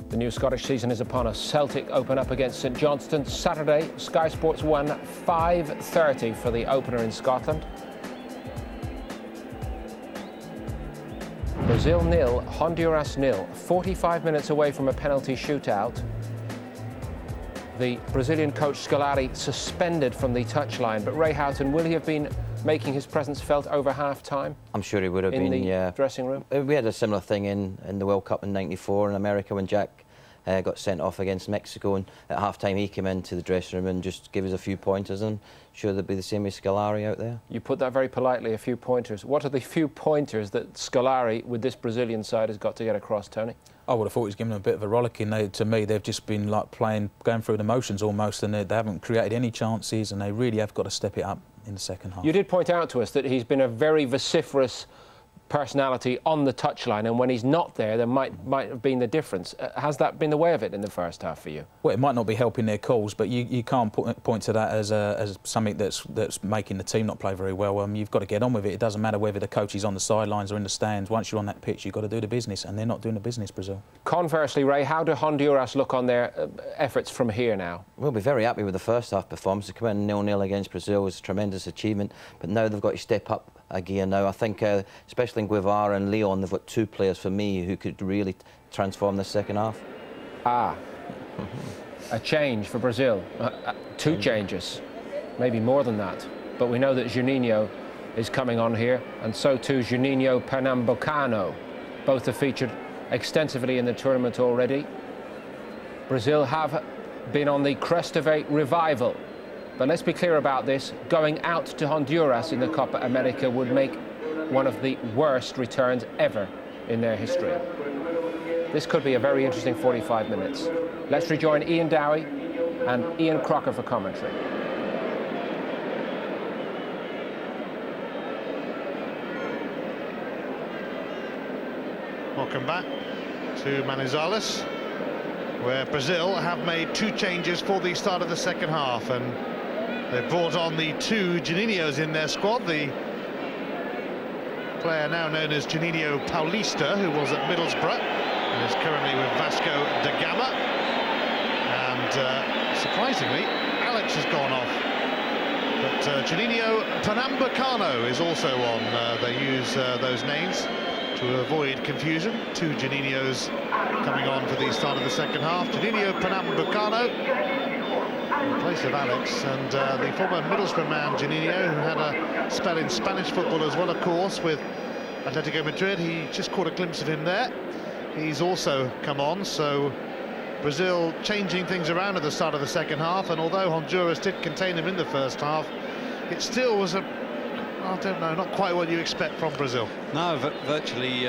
The new Scottish season is upon us. Celtic open up against St Johnstone Saturday. Sky Sports 1, 5:30 for the opener in Scotland. Brazil 0, Honduras 0. 45 minutes away from a penalty shootout. The Brazilian coach Scolari suspended from the touchline. But Ray Houghton, will he have been making his presence felt over half-time? I'm sure he would have been, in the dressing room? We had a similar thing in the World Cup in '94 in America when Jack got sent off against Mexico, and at half-time he came into the dressing room and just gave us a few pointers, and sure they'd be the same with Scolari out there. You put that very politely, a few pointers. What are the few pointers that Scolari, with this Brazilian side, has got to get across, Tony? I would have thought he was giving them a bit of a rollicking. To me, they've just been like going through the motions almost, and they haven't created any chances, and they really have got to step it up in the second half. You did point out to us that he's been a very vociferous personality on the touchline, and when he's not there, there might have been the difference. Has that been the way of it in the first half for you? Well, it might not be helping their cause, but you can't point to that as something that's making the team not play very well. You've got to get on with it. It doesn't matter whether the coach is on the sidelines or in the stands. Once you're on that pitch, you've got to do the business, and they're not doing the business, Brazil. Conversely, Ray, how do Honduras look on their efforts from here now? We'll be very happy with the first half performance. To come in 0-0 against Brazil was a tremendous achievement, but now they've got to step up a gear now. I think, especially in Guevara and Leon, they've got two players for me who could really transform the second half. A change for Brazil. Two changes, maybe more than that. But we know that Juninho is coming on here, and so too Juninho Pernambucano. Both have featured extensively in the tournament already. Brazil have been on the crest of a revival. But let's be clear about this. Going out to Honduras in the Copa America would make one of the worst returns ever in their history. This could be a very interesting 45 minutes. Let's rejoin Ian Dowie and Ian Crocker for commentary. Welcome back to Manizales, where Brazil have made two changes for the start of the second half, and they've brought on the two Juninhos in their squad. The player now known as Juninho Paulista, who was at Middlesbrough and is currently with Vasco da Gama. And surprisingly, Alex has gone off. But Juninho Pernambucano is also on. They use those names to avoid confusion. Two Juninhos coming on for the start of the second half. Juninho Pernambucano in place of Alex, and the former Middlesbrough man Juninho, who had a spell in Spanish football as well, of course, with Atletico Madrid. He just caught a glimpse of him there. He's also come on, so Brazil changing things around at the start of the second half, and although Honduras did contain them in the first half, it still was I don't know, not quite what you expect from Brazil. No, virtually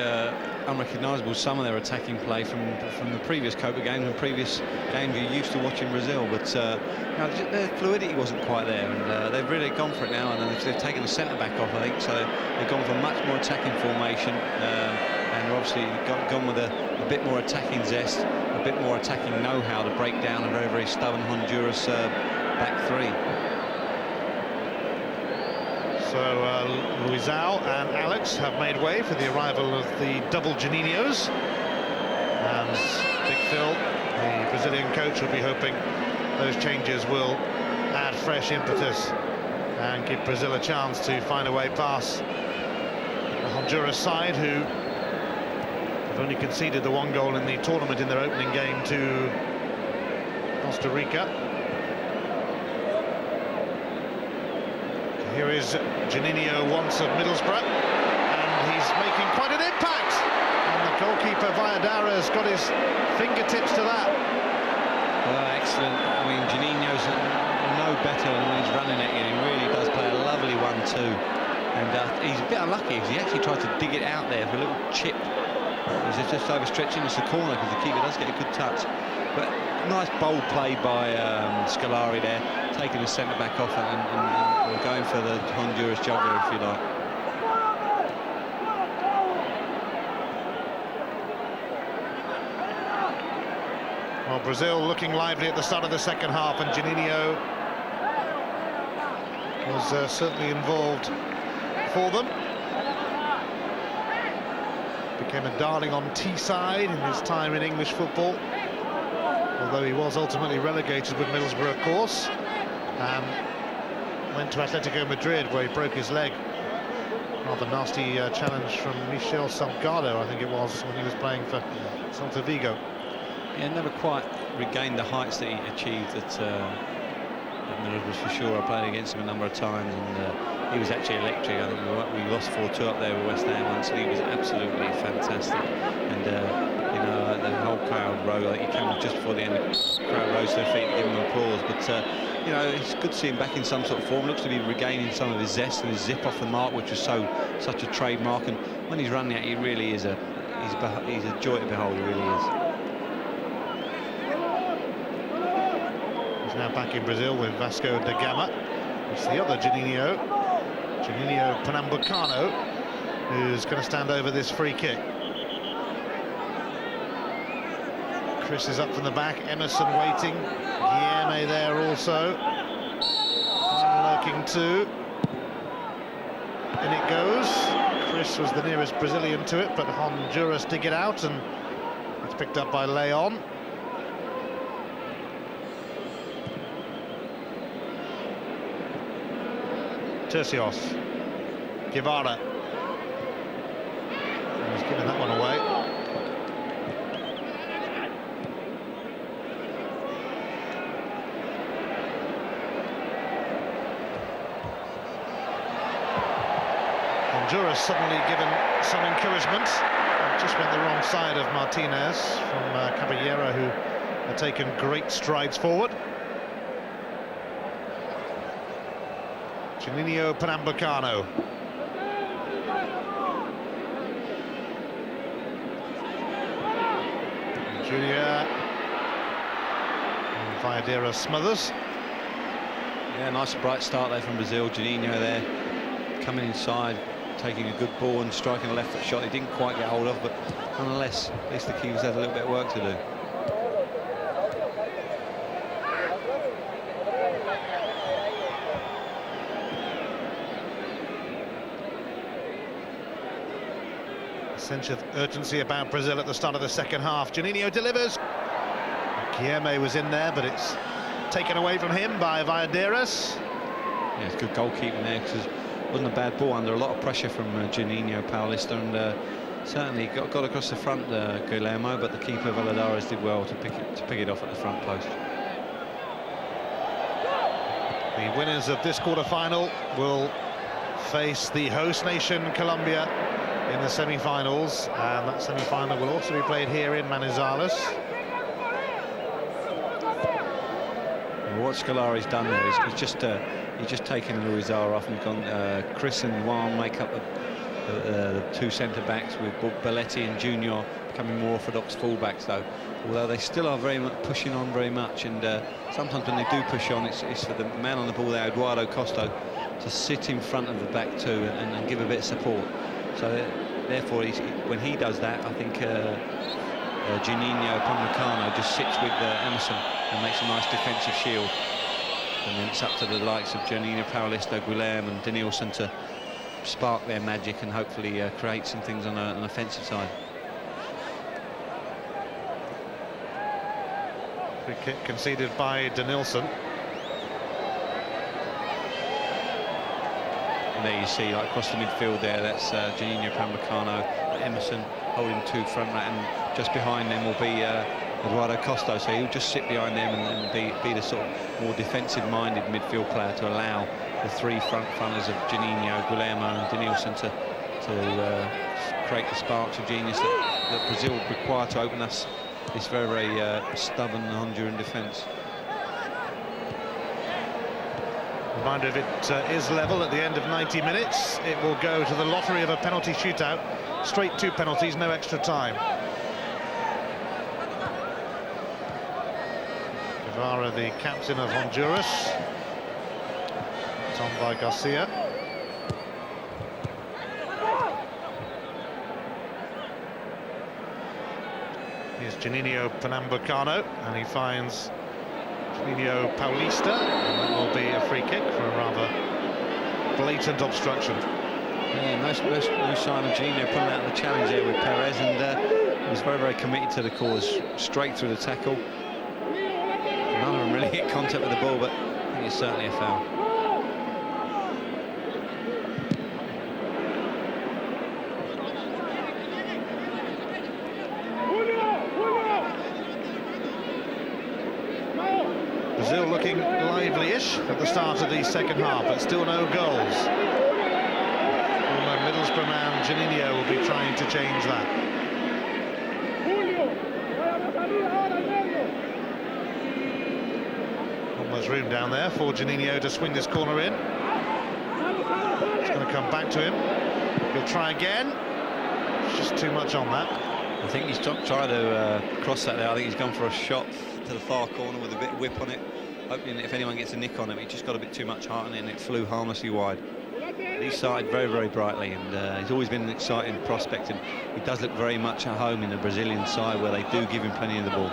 unrecognisable, some of their attacking play from the previous Copa games and previous games you're used to watching Brazil, but you know, their fluidity wasn't quite there, and they've really gone for it now, and they've taken the centre-back off, I think, so they've gone for much more attacking formation, and obviously gone with a bit more attacking zest, a bit more attacking know-how to break down a very, very stubborn Honduras back three. So Luizão and Alex have made way for the arrival of the double Juninhos, and Big Phil, the Brazilian coach, will be hoping those changes will add fresh impetus and give Brazil a chance to find a way past the Honduras side, who have only conceded the one goal in the tournament in their opening game to Costa Rica. Here is Juninho once of Middlesbrough, and he's making quite an impact. And the goalkeeper Valladares got his fingertips to that. Well, excellent. I mean, Juninho's no better when he's running at you. He really does play a lovely 1-2. And he's a bit unlucky because he actually tried to dig it out there for a little chip. He's just overstretching. It's a corner because the keeper does get a good touch. But nice bold play by Scolari there, taking the centre-back off and going for the Honduras juggler, if you like. Well, Brazil looking lively at the start of the second half, and Juninho was certainly involved for them. Became a darling on Teesside in his time in English football, although he was ultimately relegated with Middlesbrough, of course. Went to Atletico Madrid, where he broke his leg. Rather nasty challenge from Michel Salgado, I think it was, when he was playing for Celta Vigo. Yeah, never quite regained the heights that he achieved at Middlesbrough, for sure. I played against him a number of times, and he was actually electric. I think we lost 4-2 up there with West Ham once, and he was absolutely fantastic. And you know, the whole crowd rose. Like, he came off just before the end. The crowd rose to their feet to give him applause. But you know, it's good to see him back in some sort of form. Looks to be regaining some of his zest and his zip off the mark, which was such a trademark. And when he's running at you, he really is a he's a joy to behold, he really is. He's now back in Brazil with Vasco da Gama. It's the other Juninho Pernambucano, who's going to stand over this free kick. Chris is up from the back, Emerson waiting, Guilherme there also. Lurking too. In it goes. Chris was the nearest Brazilian to it, but Honduras dig it out, and it's picked up by Leon. Tercios. Guevara. He's given that one away. Honduras suddenly given some encouragement. Just went the wrong side of Martinez from Caballero, who had taken great strides forward. Juninho Pernambucano. Julia. And Viadera smothers. Yeah, nice bright start there from Brazil. Juninho there, coming inside, taking a good ball and striking a left foot shot he didn't quite get hold of, but nonetheless, at least the keepers had a little bit of work to do. A sense of urgency about Brazil at the start of the second half. Juninho delivers. Guilherme was in there, but it's taken away from him by Viadeiras. Yeah, it's good goalkeeping there, because wasn't a bad ball under a lot of pressure from Juninho Paulista, and certainly got across the front, Guilherme, but the keeper Valadares did well to pick it off at the front post. The winners of this quarter-final will face the host nation Colombia in the semi-finals, and that semi-final will also be played here in Manizales. What Scolari's done there is he's just taken Luizar off and gone. Chris and Juan make up the two centre-backs, with Belletti and Junior becoming more orthodox full-backs, though. Although they still are very much pushing on very much, and sometimes when they do push on, it's for the man on the ball there, Eduardo Costa, to sit in front of the back two and give a bit of support. So therefore, when he does that, I think Juninho Pernambucano just sits with Emerson and makes a nice defensive shield. And then it's up to the likes of Juninho Paulista, Guilherme and Denilson to spark their magic and hopefully create some things on an offensive side. Free kick conceded by Denilson. And there you see, like across the midfield there, that's Juninho Pernambucano, Emerson holding two front, and just behind them will be Eduardo Costa, so he'll just sit behind them and be the sort of more defensive-minded midfield player to allow the three front-runners of Juninho, Guilherme and Denilson to create the sparks of genius that Brazil would require to open us this very, very stubborn Honduran defence. Reminder, if it is level at the end of 90 minutes, it will go to the lottery of a penalty shootout. Straight 2 penalties, no extra time. Guevara, the captain of Honduras. It's on by Garcia. Here's Juninho Pernambucano, and he finds Juninho Paulista, and that will be a free kick for a rather blatant obstruction. Yeah, no sign of Juninho pulling out the challenge there with Perez, and was very, very committed to the cause, straight through the tackle. None of them really hit contact with the ball, but I think it's certainly a foul. Brazil looking lively-ish at the start of the second half, but still no goals. Former Middlesbrough man Juninho will be trying to change that. Almost room down there for Juninho to swing this corner in. It's going to come back to him. He'll try again. It's just too much on that. I think he's tried to cross that there. I think he's gone for a shot to the far corner with a bit of whip on it, hoping that if anyone gets a nick on him, he just got a bit too much heart on it and it flew harmlessly wide. He started very, very brightly, and he's always been an exciting prospect, and he does look very much at home in the Brazilian side, where they do give him plenty of the ball.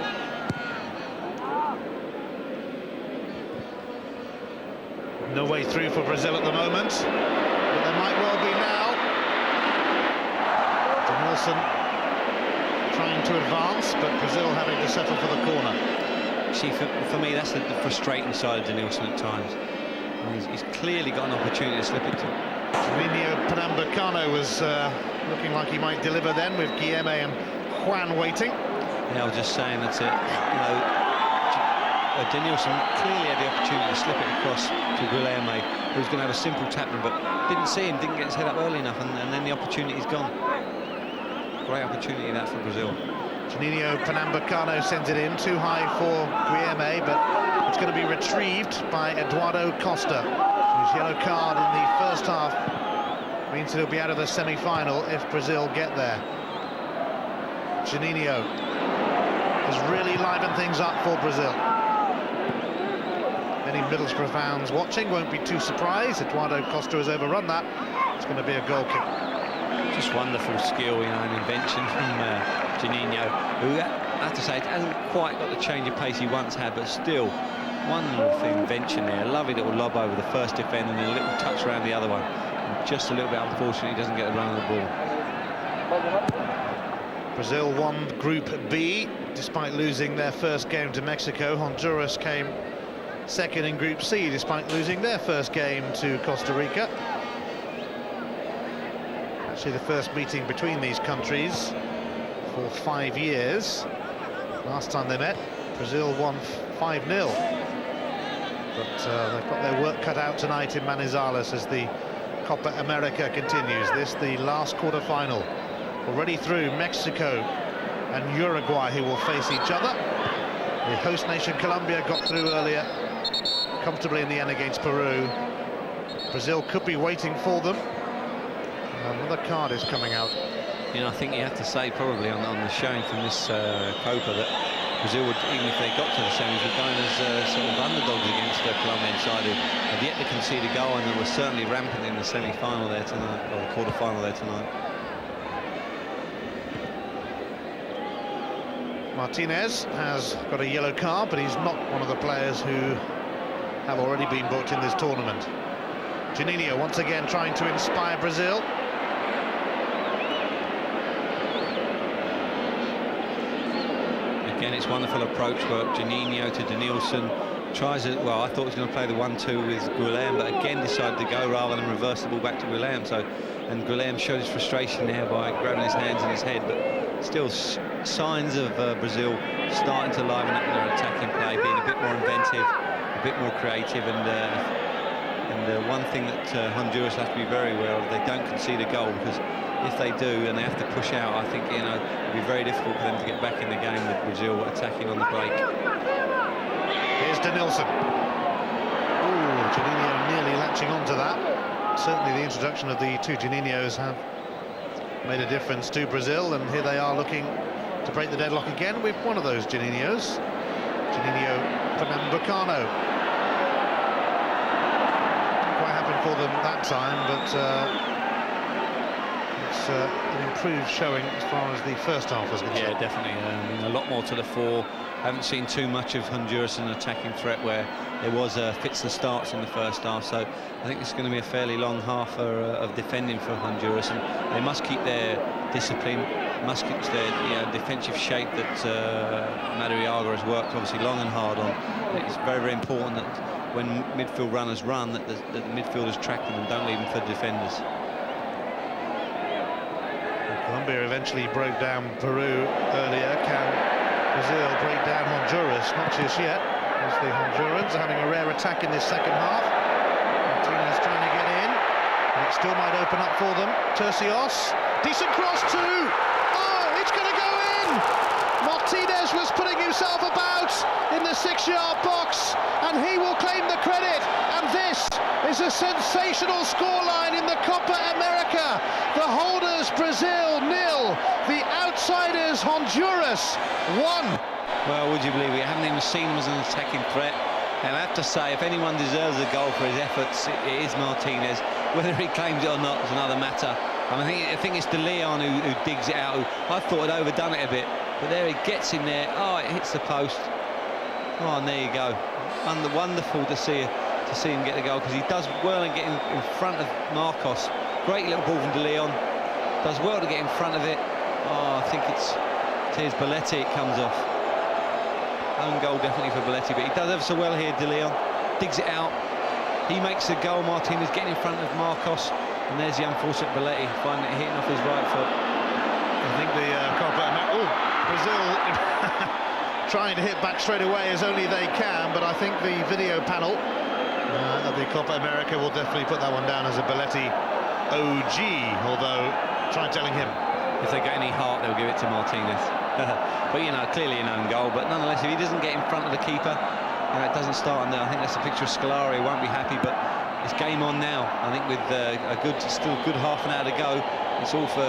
No way through for Brazil at the moment, but there might well be now. Denilson trying to advance, but Brazil having to settle for the corner. See, for me, that's the frustrating side of Denilson at times. He's clearly got an opportunity to slip it to. Juninho Pernambucano was looking like he might deliver then, with Guilherme and Juan waiting. Yeah, I was just saying that, you know, Denilson clearly had the opportunity to slip it across to Guilherme, who was going to have a simple tapping, but didn't see him, didn't get his head up early enough, and then the opportunity's gone. Great opportunity that for Brazil. Juninho Pernambucano sends it in, too high for Guilherme, but it's going to be retrieved by Eduardo Costa, whose yellow card in the first half means he'll be out of the semi-final if Brazil get there. Juninho has really livened things up for Brazil. Any Middlesbrough fans watching won't be too surprised. Eduardo Costa has overrun that. It's going to be a goal kick. Just wonderful skill, you know, and invention from Juninho, who I have to say hasn't quite got the change of pace he once had, but still wonderful invention there. Lovely little lob over the first defender and a little touch around the other one. And just a little bit unfortunate he doesn't get a run of the ball. Brazil won Group B despite losing their first game to Mexico. Honduras came second in Group C despite losing their first game to Costa Rica. Actually the first meeting between these countries for 5 years. Last time they met, Brazil won 5-0. But they've got their work cut out tonight in Manizales as the Copa America continues. This the last quarter-final. Already through, Mexico and Uruguay, who will face each other. The host nation Colombia got through earlier comfortably in the end against Peru. Brazil could be waiting for them. Another card is coming out. You know, I think you have to say probably on the showing from this Copa that Brazil would, even if they got to the semis, were going as sort of underdogs against the Colombian side, who have yet to concede a goal, and they were certainly rampant in the semi-final there tonight, or the quarter-final there tonight. Martinez has got a yellow card, but he's not one of the players who have already been booked in this tournament. Juninho once again trying to inspire Brazil. Again, it's wonderful approach work. Juninho to Denilson. Tries it, well, I thought he was going to play the 1-2 with Guilherme, but again decided to go rather than reverse the ball back to Guilherme. So, and Guilherme showed his frustration there by grabbing his hands in his head, but still signs of Brazil starting to liven up their attacking play, being a bit more inventive, a bit more creative, and one thing that Honduras have to be very aware of, they don't concede a goal, because if they do and they have to push out, I think, you know, it'll be very difficult for them to get back in the game with Brazil attacking on the break. Here's Denilson. Ooh, Juninho nearly latching onto that. Certainly the introduction of the two Juninhos have made a difference to Brazil, and here they are looking to break the deadlock again with one of those Juninhos. Juninho Pernambucano. Didn't quite happen for them that time, but it's an improved showing as far as the first half was concerned. Yeah, definitely. A lot more to the fore. Haven't seen too much of Honduras in an attacking threat, where there was fits and starts in the first half. So I think it's going to be a fairly long half of defending for Honduras, and they must keep their discipline, must keep their defensive shape that Madariaga has worked obviously long and hard on. It's very, very important that when midfield runners run, that the midfielders track them and don't leave them for defenders. Colombia eventually broke down Peru earlier. Can Brazil break down Honduras? Not just yet, as the Hondurans are having a rare attack in this second half. Martinez trying to get in, and it still might open up for them. Tercios, decent cross too. Oh, it's going to go in. Martinez was putting himself about in the 6-yard box, and he will claim the credit. And this It's a sensational scoreline in the Copa America. The holders, Brazil, 0. The outsiders, Honduras, 1. Well, would you believe it? I haven't even seen him as an attacking threat. And I have to say, if anyone deserves a goal for his efforts, it is Martinez. Whether he claims it or not is another matter. I think it's De Leon who digs it out. I thought I'd overdone it a bit, but there he gets in there. Oh, it hits the post. Oh, and there you go. Wonderful to see him get the goal, because he does well in getting in front of Marcos. Great little ball from De Leon. Does well to get in front of it. Oh, I think here's Belletti, it comes off. Own goal definitely for Belletti, but he does ever so well here, De Leon. Digs it out. He makes the goal. Martinez getting in front of Marcos. And there's the unfortunate Belletti, finding it hitting off his right foot. I think the Copa America... Brazil trying to hit back straight away as only they can, but I think the video panel at the Copa America will definitely put that one down as a Belletti OG, although try telling him. If they get any heart, they'll give it to Martinez. But, you know, clearly an own goal. But nonetheless, if he doesn't get in front of the keeper, it doesn't start on there. I think that's a picture of Scolari. He won't be happy, but it's game on now. I think with still a good half an hour to go, it's all for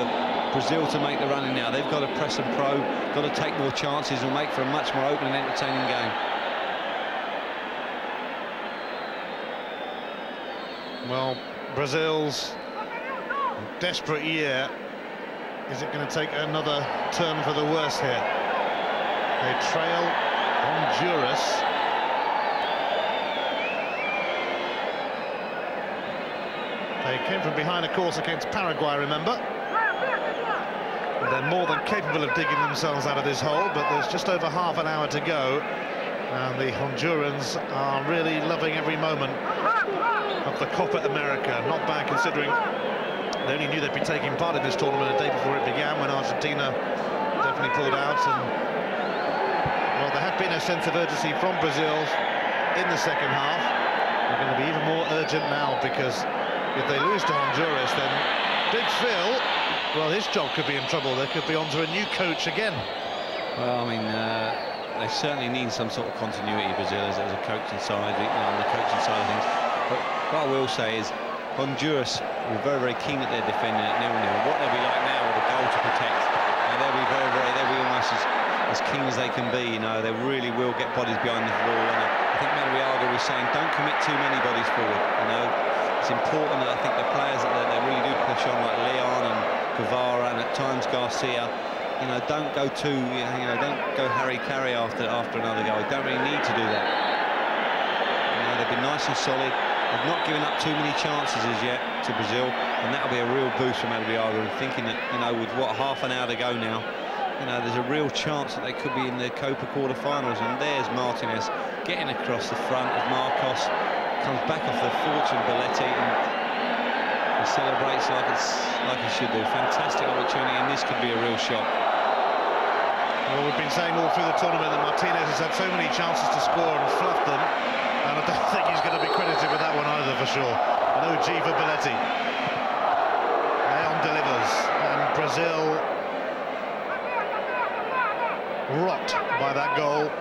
Brazil to make the running now. They've got to press and probe, got to take more chances and make for a much more open and entertaining game. Well, Brazil's desperate year. Is it going to take another turn for the worse here? They trail Honduras. They came from behind, of course, against Paraguay, remember? They're more than capable of digging themselves out of this hole, but there's just over half an hour to go. And the Hondurans are really loving every moment of the Copa America. Not bad considering they only knew they'd be taking part in this tournament a day before it began, when Argentina definitely pulled out. And well, there had been a sense of urgency from Brazil in the second half. They're going to be even more urgent now, because if they lose to Honduras, then Big Phil, well, his job could be in trouble. They could be onto a new coach again. Well, I mean, they certainly need some sort of continuity, Brazil, as a coaching side, on the coaching side of things. But what I will say is, Honduras were very, very keen at their defending at 0-0. What they'll be like now with a goal to protect, and they'll be they'll be almost as keen as they can be. You know, they really will get bodies behind the ball. And I think Madariaga was saying, don't commit too many bodies forward. You know, it's important that I think the players that they really do push on, like Leon and Guevara and at times Garcia. You know, don't go too, don't go Harry-Carry after another goal. You don't really need to do that. You know, they've been nice and solid. They've not given up too many chances as yet to Brazil, and that'll be a real boost for Madariaga. And thinking that, with what, half an hour to go now, there's a real chance that they could be in the Copa quarter-finals. And there's Martinez getting across the front of Marcos, comes back off the fortune Belletti, and he celebrates like he should do. Fantastic opportunity, and this could be a real shot. Well, we've been saying all through the tournament that Martinez has had so many chances to score and fluffed them, and I don't think he's going to be credited with that one either, for sure. An OG for Belletti. Leon delivers, and Brazil rocked by that goal.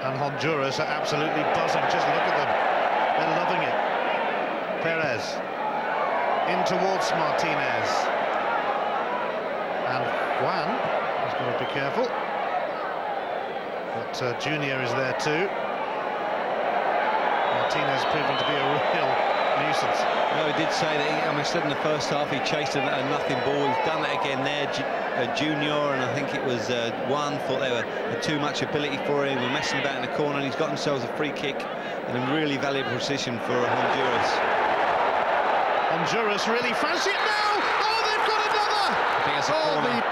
And Honduras are absolutely buzzing. Just look at them. They're loving it. Perez in towards Martinez. And Juan has got to be careful. But Junior is there too. Martinez proving to be a real nuisance. No, he did say that, I said in the first half he chased a nothing ball. He's done that again there. Junior, and I think it was Juan, thought they had too much ability for him, were messing about in the corner, and he's got themselves a free kick in a really valuable position for Honduras. Honduras really fancy it now! Oh, they've got another! I think it's a corner.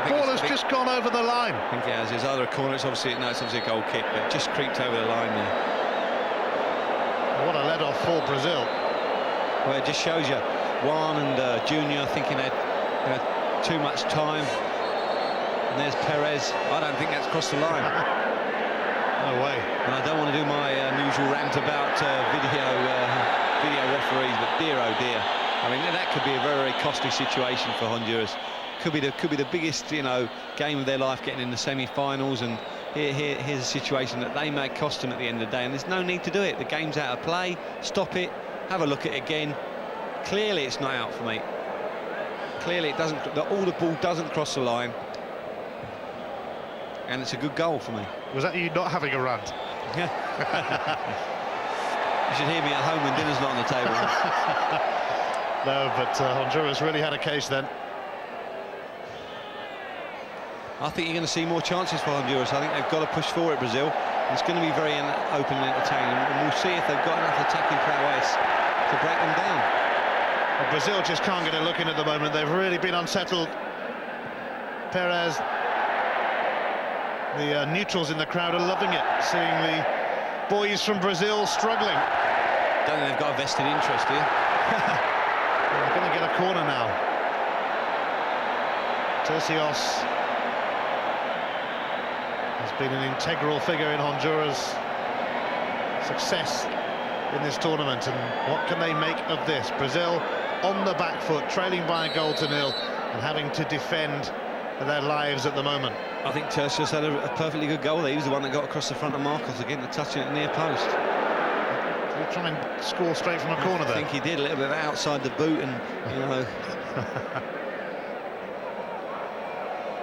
The ball has just gone over the line. I think it has. It's either a corner, it's obviously a goal kick, but just creeped over the line there. What a let-off for Brazil. Well, it just shows you Juan and Junior thinking they had too much time. And there's Perez. I don't think that's crossed the line. No way. And I don't want to do my usual rant about video referees, but dear oh dear. I mean, that could be a very, very costly situation for Honduras. Could be the biggest, game of their life, getting in the semi-finals, and here's a situation that they may cost them at the end of the day, and there's no need to do it. The game's out of play. Stop it. Have a look at it again. Clearly, it's not out for me. Clearly, it doesn't. The ball doesn't cross the line, and it's a good goal for me. Was that you not having a rant? Yeah. You should hear me at home when dinner's not on the table. No, but Honduras really had a case then. I think you're going to see more chances for Honduras. I think they've got to push forward, Brazil. It's going to be very open and entertaining, and we'll see if they've got enough attacking prowess to break them down. Well, Brazil just can't get a look in at the moment. They've really been unsettled. Perez, the neutrals in the crowd are loving it, seeing the boys from Brazil struggling. Don't think they've got a vested interest here. They're going to get a corner now. Tercios has been an integral figure in Honduras' success in this tournament, and what can they make of this? Brazil on the back foot, trailing by a goal to nil, and having to defend for their lives at the moment. I think Tercios had a perfectly good goal there. He was the one that got across the front of Marcos again to touch it at the near post. Did he try and score straight from a corner there? I think he did, a little bit outside the boot, and you know.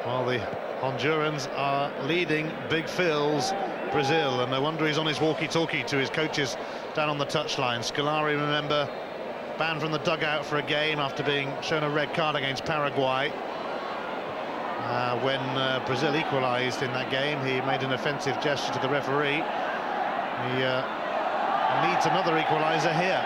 Well, the Hondurans are leading Big Phil's Brazil, and no wonder he's on his walkie-talkie to his coaches down on the touchline. Scolari, remember, banned from the dugout for a game after being shown a red card against Paraguay. When Brazil equalised in that game, he made an offensive gesture to the referee. He needs another equaliser here.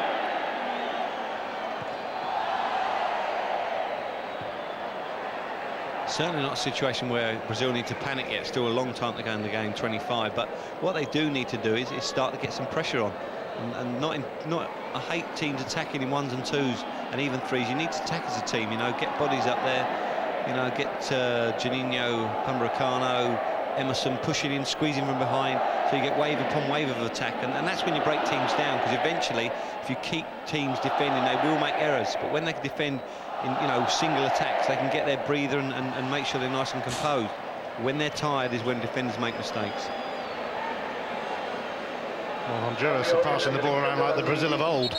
Certainly not a situation where Brazil need to panic yet. Still a long time to go in the game, 25. But what they do need to do is start to get some pressure on, and not. I hate teams attacking in ones and twos and even threes. You need to attack as a team. You know, get bodies up there. You know, get Juninho, Pambricano, Emerson pushing in, squeezing from behind, so you get wave upon wave of attack, and that's when you break teams down. Because eventually, if you keep teams defending, they will make errors. But when they can defend in single attacks, they can get their breather and make sure they're nice and composed. When they're tired is when defenders make mistakes. Well, Honduras are passing the ball around like the Brazil of old,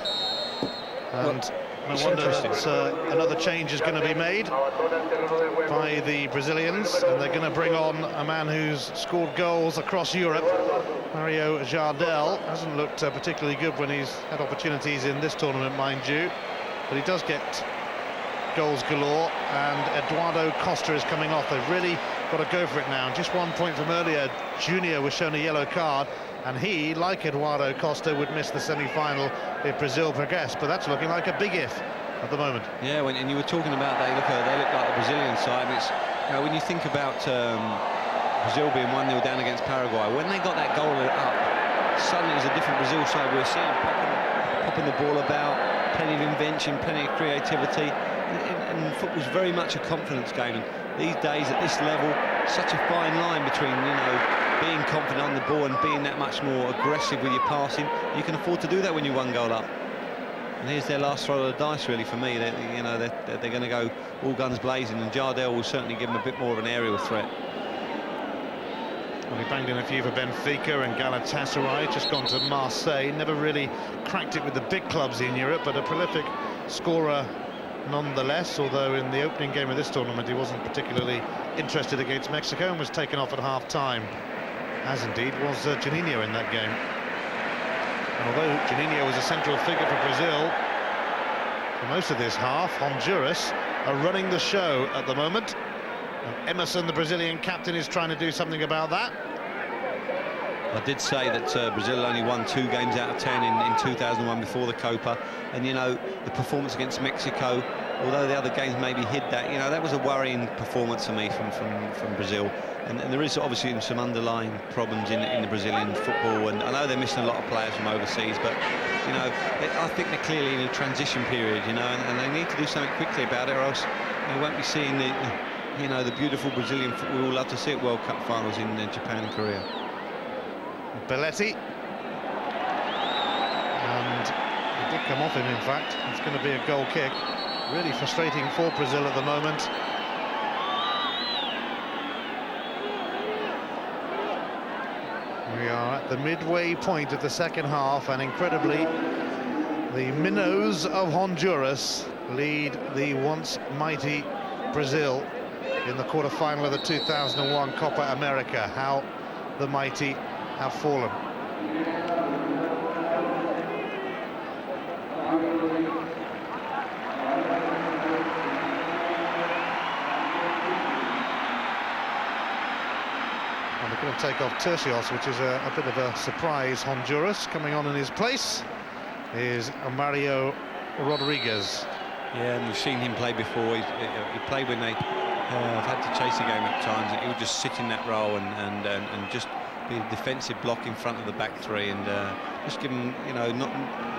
and no wonder that another change is going to be made by the Brazilians, and they're going to bring on a man who's scored goals across Europe. Mario Jardel hasn't looked particularly good when he's had opportunities in this tournament, mind you, but he does get goals galore, and Eduardo Costa is coming off. They've really got to go for it now. And just 1 point from earlier, Junior was shown a yellow card, and he, like Eduardo Costa, would miss the semi-final if Brazil progressed. But that's looking like a big if at the moment. Yeah, and you were talking about they look like the Brazilian side. And it's, when you think about Brazil being 1-0 down against Paraguay, when they got that goal up, suddenly it was a different Brazil side. We were seeing popping the ball about, plenty of invention, plenty of creativity, and football's very much a confidence game. And these days at this level, such a fine line between being confident on the ball and being that much more aggressive with your passing. You can afford to do that when you're 1 goal up. And here's their last throw of the dice, really, for me. They're going to go all guns blazing, and Jardel will certainly give them a bit more of an aerial threat. Well, he banged in a few for Benfica and Galatasaray, just gone to Marseille. Never really cracked it with the big clubs in Europe, but a prolific scorer nonetheless, although in the opening game of this tournament he wasn't particularly interested against Mexico and was taken off at half-time, as indeed was Juninho in that game. And although Juninho was a central figure for Brazil for most of this half, Honduras are running the show at the moment, and Emerson, the Brazilian captain, is trying to do something about that. I did say that Brazil only won 2 games out of 10 in 2001 before the Copa, and the performance against Mexico, although the other games maybe hid that, that was a worrying performance for me from Brazil, and there is obviously some underlying problems in the Brazilian football, and I know they're missing a lot of players from overseas, but I think they're clearly in a transition period, and they need to do something quickly about it, or else we won't be seeing the beautiful Brazilian football we all love to see at World Cup finals in Japan and Korea. Belletti, and it did come off him, in fact. It's going to be a goal kick. Really frustrating for Brazil at the moment. the midway point of the second half, and incredibly, the minnows of Honduras lead the once mighty Brazil in the quarter-final of the 2001 Copa America. How the mighty have fallen. And they're going to take off Tercios, which is a bit of a surprise. Honduras coming on in his place is Mario Rodriguez. Yeah, and we've seen him play before. He played when they have had to chase the game at times. He would just sit in that role and just be a defensive block in front of the back three, and just give him, you know,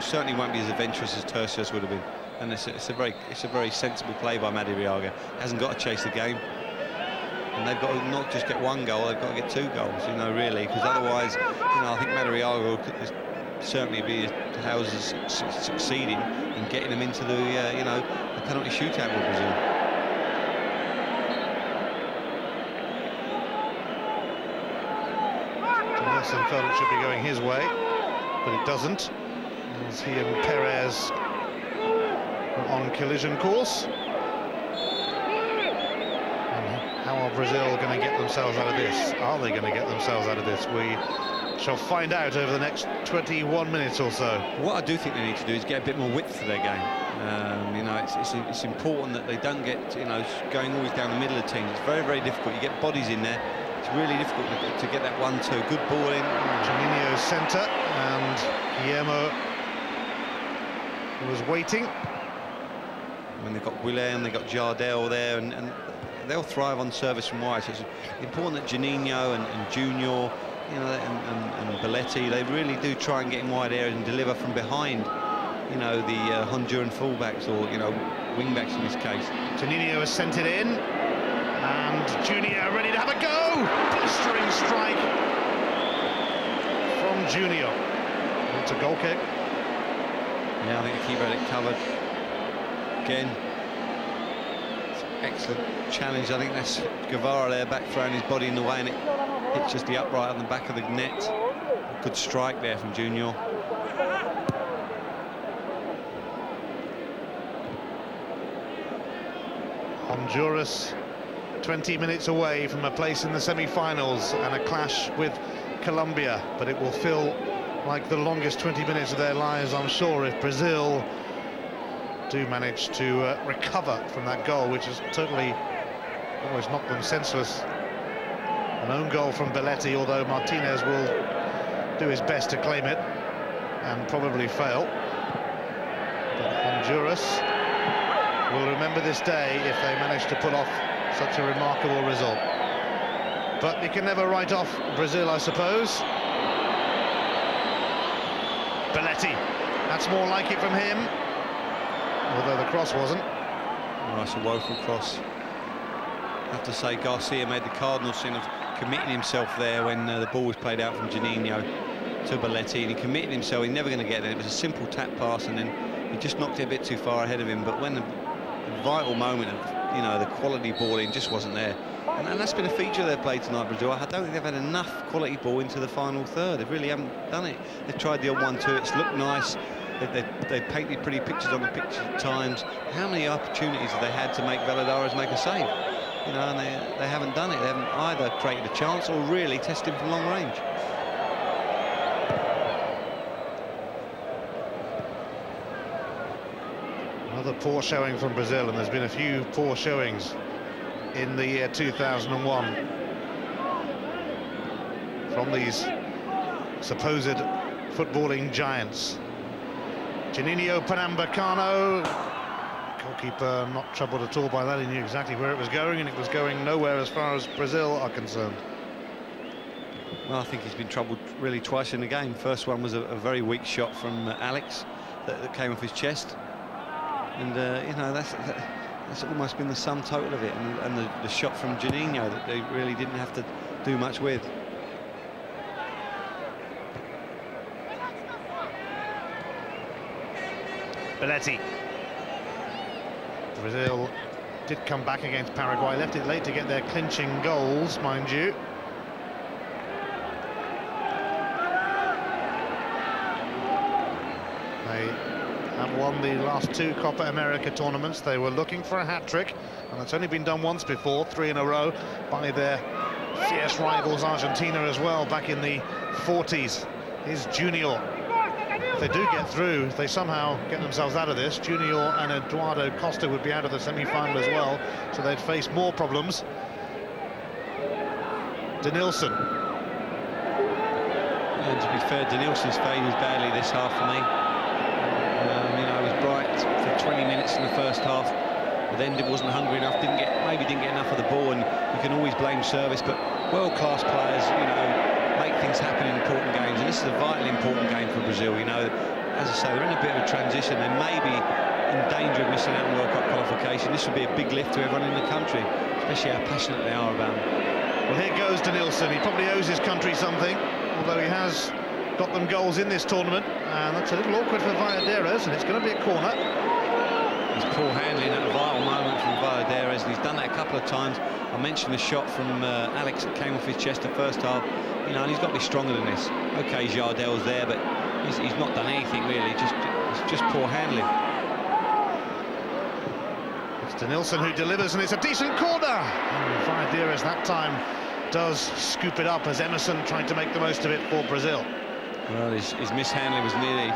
certainly won't be as adventurous as Tercios would have been. And it's a very sensible play by Madariaga. Hasn't got to chase the game, and they've got to not just get one goal, they've got to get 2 goals, you know, really, because otherwise, you know, I think Madariaga will certainly be houses succeeding in getting them into the you know, the penalty shootout with Brazil. Nelson felt it should be going his way, but it doesn't, as he and Perez are on collision course. And how are Brazil going to get themselves out of this? Are they going to get themselves out of this? We shall find out over the next 21 minutes or so. What I do think they need to do is get a bit more width to their game. You know, it's important that they don't get, you know, going always down the middle of teams. It's very, very difficult. You get bodies in there. It's really difficult to get that 1-2. Good ball in. Juninho's centre, and Guillermo was waiting. When they've got Guilherme, they've got Jardel there, and they'll thrive on service from wide. So it's important that Juninho and Junior, you know, and Belletti, they really do try and get in wide areas and deliver from behind, you know, the Honduran fullbacks, or, you know, wingbacks in this case. Juninho has sent it in, and Junior ready to have a go. Blistering strike from Junior. It's a goal kick. Yeah, I think the keeper had it covered. Again, excellent challenge. I think that's Guevara there, back throwing his body in the way, and it hits just the upright on the back of the net. Good strike there from Junior. Honduras 20 minutes away from a place in the semi-finals and a clash with Colombia, but it will feel like the longest 20 minutes of their lives, I'm sure, if Brazil do manage to recover from that goal, which has totally almost knocked them senseless. An own goal from Belletti, although Martinez will do his best to claim it and probably fail. But Honduras will remember this day if they manage to pull off such a remarkable result. But you can never write off Brazil, I suppose. Belletti, that's more like it from him, although the cross wasn't. Oh, it's a woeful cross. I have to say, Garcia made the cardinal sin of committing himself there when the ball was played out from Juninho to Belletti, and he committed himself. He's never going to get there. It was a simple tap pass, and then he just knocked it a bit too far ahead of him. But when the vital moment of, you know, the quality ball in just wasn't there, and that's been a feature of their play tonight, Brazil. I don't think they've had enough quality ball into the final third. They really haven't done it. They've tried the odd 1-2. It's looked nice. They painted pretty pictures on the pitch at times. How many opportunities have they had to make Valladares make a save? You know, and they haven't done it. They haven't either created a chance or really tested him from long range. Another poor showing from Brazil, and there's been a few poor showings in the year 2001 from these supposed footballing giants. Juninho Pernambucano, goalkeeper not troubled at all by that. He knew exactly where it was going, and it was going nowhere as far as Brazil are concerned. Well, I think he's been troubled really twice in the game. First one was a very weak shot from Alex that came off his chest, and you know, that's almost been the sum total of it, and the shot from Juninho that they really didn't have to do much with. Belletti. Brazil did come back against Paraguay, left it late to get their clinching goals, mind you. They have won the last 2 Copa America tournaments. They were looking for a hat-trick, and it's only been done once before, 3 in a row, by their fierce rivals Argentina as well, back in the 40s. Here's Junior. If they do get through, if they somehow get themselves out of this, Junior and Eduardo Costa would be out of the semi-final as well, so they'd face more problems. Denilson. And to be fair, Denilson's faded badly this half for me. You know, he was bright for 20 minutes in the first half, but then wasn't hungry enough, maybe didn't get enough of the ball, and you can always blame service, but world-class players, you know, make things happen in important games, and this is a vitally important game for Brazil. You know, as I say, they're in a bit of a transition. They may be in danger of missing out on World Cup qualification. This would be a big lift to everyone in the country, especially how passionate they are about it. Well, here goes Denilson. He probably owes his country something, although he has got them goals in this tournament, and that's a little awkward for Valladares, and it's going to be a corner. It's poor handling at a vital moment from Valladares, and he's done that a couple of times. I mentioned the shot from Alex that came off his chest the first half. You know, and he's got to be stronger than this. Okay, Jardel's there, but he's not done anything really. It's just poor handling. It's Denilson who delivers, and it's a decent corner. And Valladares that time does scoop it up as Emerson tried to make the most of it for Brazil. Well, his mishandling was nearly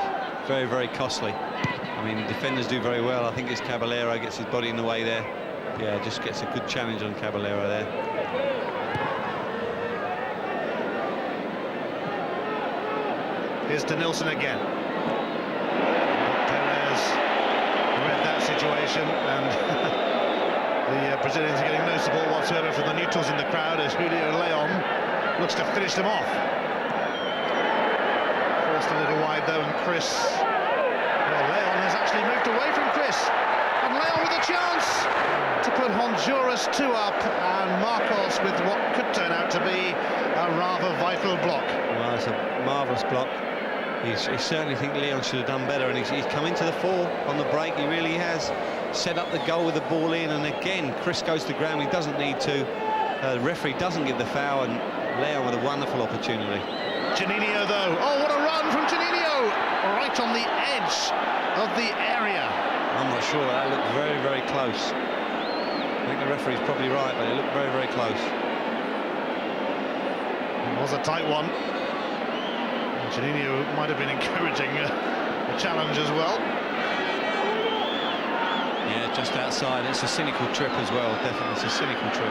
very, very costly. I mean, defenders do very well. I think it's Caballero gets his body in the way there. Yeah, just gets a good challenge on Caballero there. Here's Denilson again. Perez read that situation, and the Brazilians are getting no support whatsoever from the neutrals in the crowd as Julio Leon looks to finish them off. Forced a little wide though, and Chris... Well, Leon has actually moved away from Chris, and Leon with a chance to put Honduras 2 up, and Marcos with what could turn out to be a rather vital block. Well, it's a marvellous block. I certainly think Leon should have done better, and he's come into the fore on the break. He really has set up the goal with the ball in, and again Chris goes to ground. He doesn't need to. The referee doesn't give the foul, and Leon with a wonderful opportunity. Juninho though, oh what a run from Juninho, right on the edge of the area. I'm not sure, that looked very, very close. I think the referee's probably right, but it looked very, very close. It was a tight one. Juninho might have been encouraging the challenge as well. Yeah, just outside. It's a cynical trip as well, definitely. It's a cynical trip.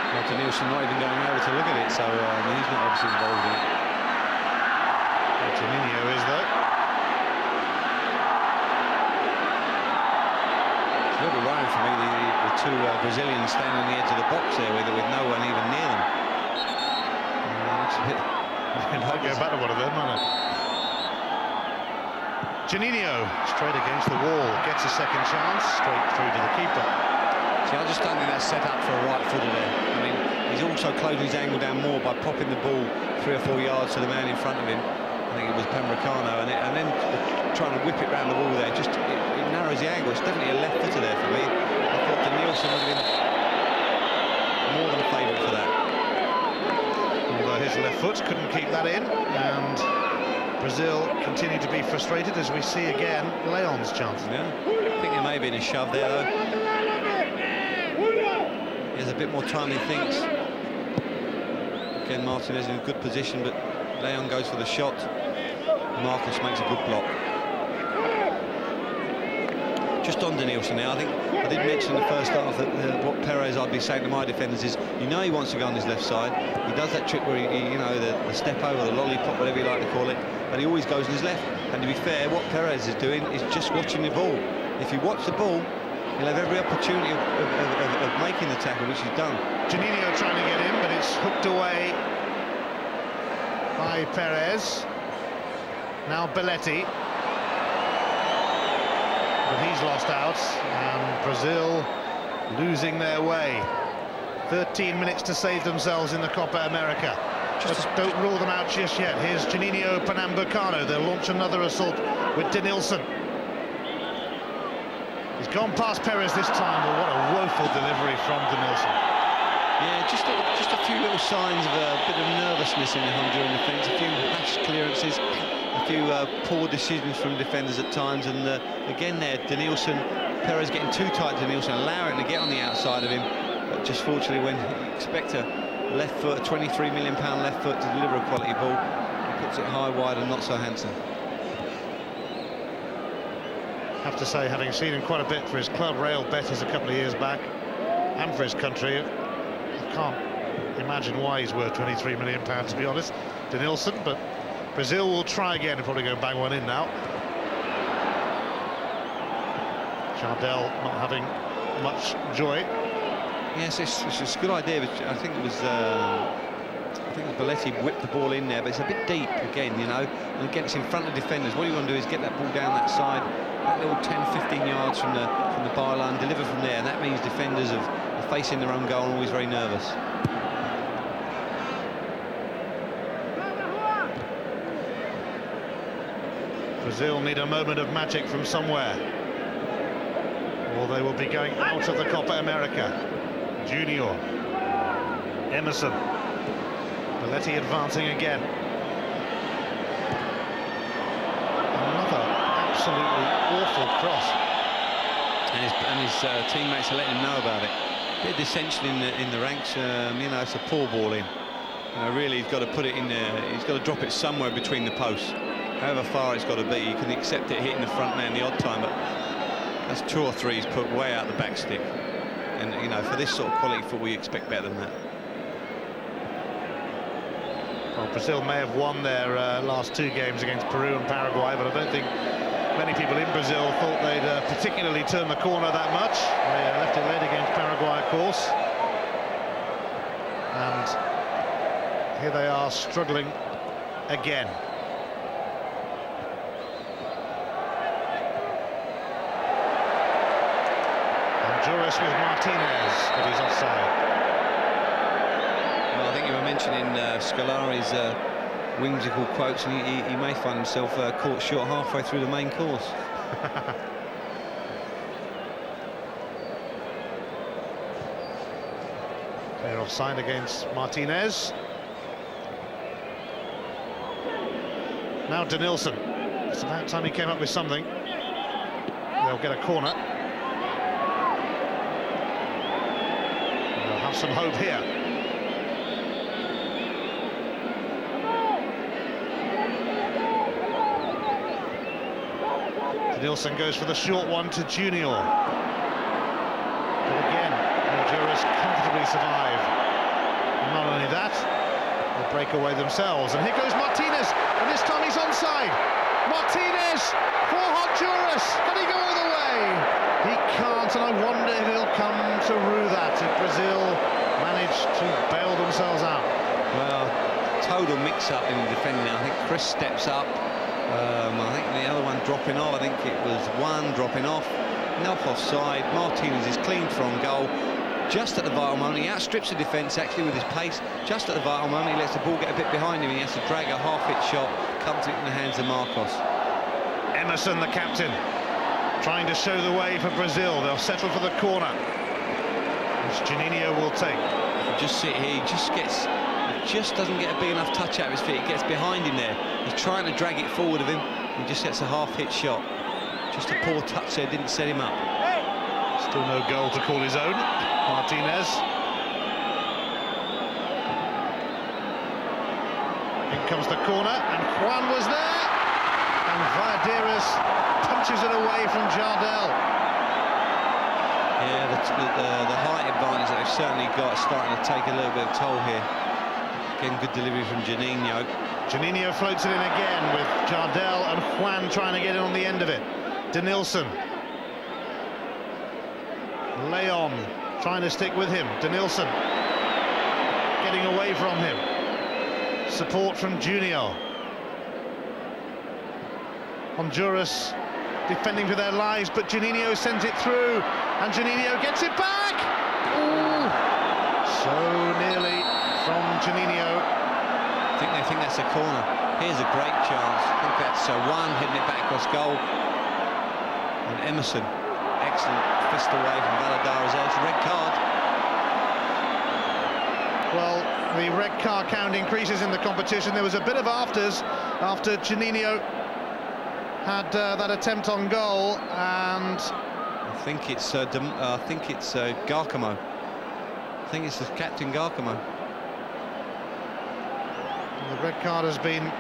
Well, Denilson not even going over to look at it, so he's not obviously involved in it. Well, Juninho is though. A little worrying for me, the 2 Brazilians standing on the edge of the box there with no one even near them. It might go back to one of them, might it? Juninho, straight against the wall, gets a second chance, straight through to the keeper. See, I just don't think that's set up for a right footer there. I mean, he's also closing his angle down more by popping the ball 3 or 4 yards to the man in front of him. I think it was Pembricano, and then trying to whip it round the wall there. Just it narrows the angle. It's definitely a left footer there for me. I thought Denilson would have been more than a favourite for that. Although his left foot couldn't keep that in, and Brazil continue to be frustrated as we see again Leon's chance. Yeah, I think there may have been a shove there though. He has a bit more time than he thinks. Again, Martinez in a good position, but Leon goes for the shot. Marcos makes a good block. Just on Denilson now, I think I did mention in the first half that what Perez I'd be saying to my defenders is, you know, he wants to go on his left side. He does that trick where he you know, the step over, the lollipop, whatever you like to call it, but he always goes on his left. And to be fair, what Perez is doing is just watching the ball. If you watch the ball, he'll have every opportunity of making the tackle, which he's done. Juninho trying to get in, but it's hooked away by Perez. Now Belletti. But he's lost out, and Brazil losing their way. 13 minutes to save themselves in the Copa America. Just don't rule them out just yet. Here's Juninho Pernambucano. They'll launch another assault with Denilson. He's gone past Perez this time, but what a woeful delivery from Denilson. Yeah, just a few little signs of a bit of nervousness in the Honduran defence, a few rash clearances, a few poor decisions from defenders at times, and again there, Denilson, Perez getting too tight to Denilson, allowing him to get on the outside of him, but just fortunately when you expect a left foot, a £23 million left foot to deliver a quality ball, he puts it high, wide and not so handsome. I have to say, having seen him quite a bit for his club, Real Betis, a couple of years back, and for his country, I can't imagine why he's worth £23 million, to be honest, Denilson, but Brazil will try again and probably go bang one in now. Jardel not having much joy. Yes, it's a good idea, but I think it was Belletti whipped the ball in there, but it's a bit deep again, you know, and again it's in front of defenders. What you want to do is get that ball down that side, that little 10-15 yards from the byline, deliver from there, and that means defenders are facing their own goal and always very nervous. Brazil need a moment of magic from somewhere, or they will be going out of the Copa America. Junior, Emerson, Belletti advancing again. Another absolutely awful cross. And his teammates are letting him know about it. A bit of dissension in the ranks. You know, it's a poor ball in. You know, really, he's got to put it in there. He's got to drop it somewhere between the posts. However far it's got to be, you can accept it hitting the front man the odd time, but that's 2 or 3 he's put way out the back stick. And, you know, for this sort of quality football, you expect better than that. Well, Brazil may have won their last 2 games against Peru and Paraguay, but I don't think many people in Brazil thought they'd particularly turn the corner that much. They left it led against Paraguay, of course. And here they are struggling again. Honduras with Martinez, but he's offside. Well, I think you were mentioning Scolari's whimsical quotes, and he may find himself caught short halfway through the main course. They're offside against Martinez. Now Denilson. It's about time he came up with something. They'll get a corner. They'll have some hope here. Denilson goes for the short one to Junior. But again, Honduras comfortably survive. And not only that, they break away themselves. And here goes Martinez, and this time he's onside. Martinez for Honduras. Can he go all the way? He can't, and I wonder if he'll come to rue that if Brazil manage to bail themselves out. Well, total mix-up in the defending. I think Chris steps up. I think the other one dropping off. I think it was one dropping off. Nelf offside. Martinez is clean from goal. Just at the vital moment, he outstrips the defence actually with his pace. Just at the vital moment, he lets the ball get a bit behind him. He has to drag a half-hit shot, comes it in the hands of Marcos. Emerson, the captain, trying to show the way for Brazil. They'll settle for the corner, which Juninho will take. Just sit here, he just doesn't get a big enough touch out of his feet. He gets behind him there. He's trying to drag it forward of him. He just gets a half-hit shot. Just a poor touch there, didn't set him up. Still no goal to call his own. Martinez. In comes the corner, and Juan was there. And Valladares punches it away from Jardel. Yeah, the height advantage that they've certainly got is starting to take a little bit of toll here. Again, good delivery from Juninho. Juninho floats it in again with Jardel and Juan trying to get in on the end of it. Denilson. Leon trying to stick with him. Denilson getting away from him. Support from Junior. Honduras defending for their lives, but Juninho sends it through, and Juninho gets it back. Ooh, so nearly from Juninho. I think they think that's a corner. Here's a great chance. I think that's one hitting it back across goal. And Emerson, excellent fist away from Valladares there. It's a red card. The red card count increases in the competition. There was a bit of afters after Juninho had that attempt on goal, and I think it's Garcamo. I think it's the captain Garcamo. The red card has been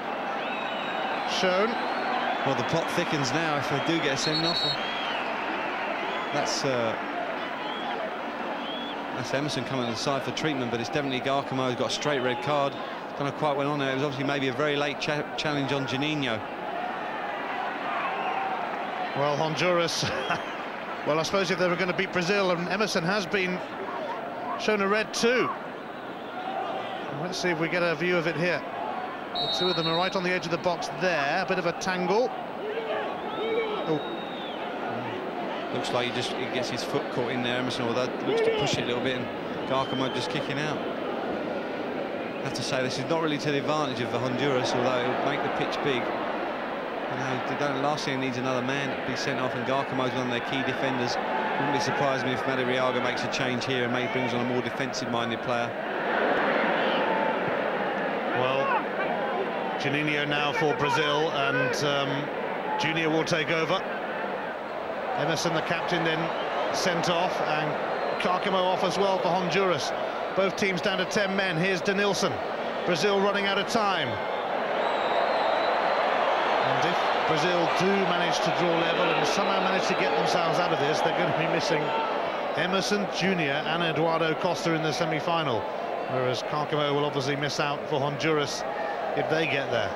shown. Well, the plot thickens now if they do get a send-off. That's Emerson coming to the side for treatment, but it's definitely Garcamo who's got a straight red card. Don't know quite what went on there. It was obviously maybe a very late challenge on Juninho. Well, Honduras, well, I suppose if they were going to beat Brazil, and Emerson has been shown a red too. Let's see if we get a view of it here. The two of them are right on the edge of the box there. A bit of a tangle. Oh. Looks like he gets his foot caught in there, Emerson, although looks to push it a little bit, and Garcamo just kicking out. I have to say, this is not really to the advantage of Honduras, although it will make the pitch big. You know, last thing needs another man to be sent off, and Garcamo's one of their key defenders. Wouldn't be surprised me if Madariaga makes a change here and maybe brings on a more defensive-minded player. Well, Juninho now for Brazil, and Junior will take over. Emerson, the captain, then sent off, and Garcamo off as well for Honduras. Both teams down to 10 men. Here's Denilson. Brazil running out of time. And if Brazil do manage to draw level and somehow manage to get themselves out of this, they're going to be missing Emerson, Junior and Eduardo Costa in the semi-final. Whereas Garcamo will obviously miss out for Honduras if they get there.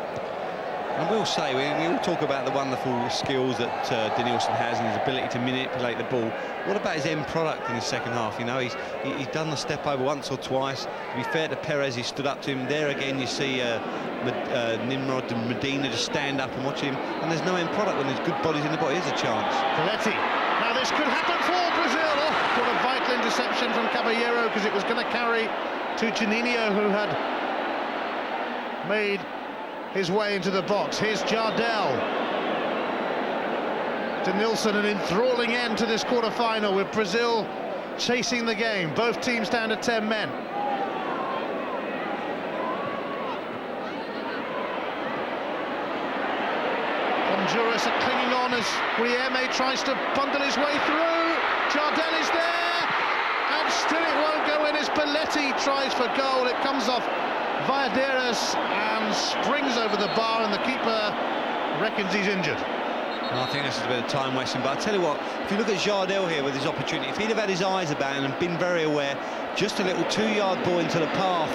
I will say, we all talk about the wonderful skills that Denilson has and his ability to manipulate the ball. What about his end product in the second half? You know, he's done the step over once or twice. To be fair to Perez, he stood up to him. There again, you see Nimrod and Medina just stand up and watch him. And there's no end product when there's good bodies in the body. Here's a chance. Coletti. Now this could happen for Brazil. Oh, what a vital interception from Caballero, because it was going to carry to Juninho, who had made his way into the box. Here's Jardel. Denilson, an enthralling end to this quarter-final with Brazil chasing the game. Both teams down to 10 men. Honduras are clinging on as Guilherme tries to bundle his way through. Jardel is there, and still it won't go in as Belletti tries for goal. It comes off Valladares and springs over the bar, and the keeper reckons he's injured. And I think this is a bit of time wasting, but I tell you what, if you look at Jardel here with his opportunity, if he'd have had his eyes about him and been very aware, just a little 2-yard ball into the path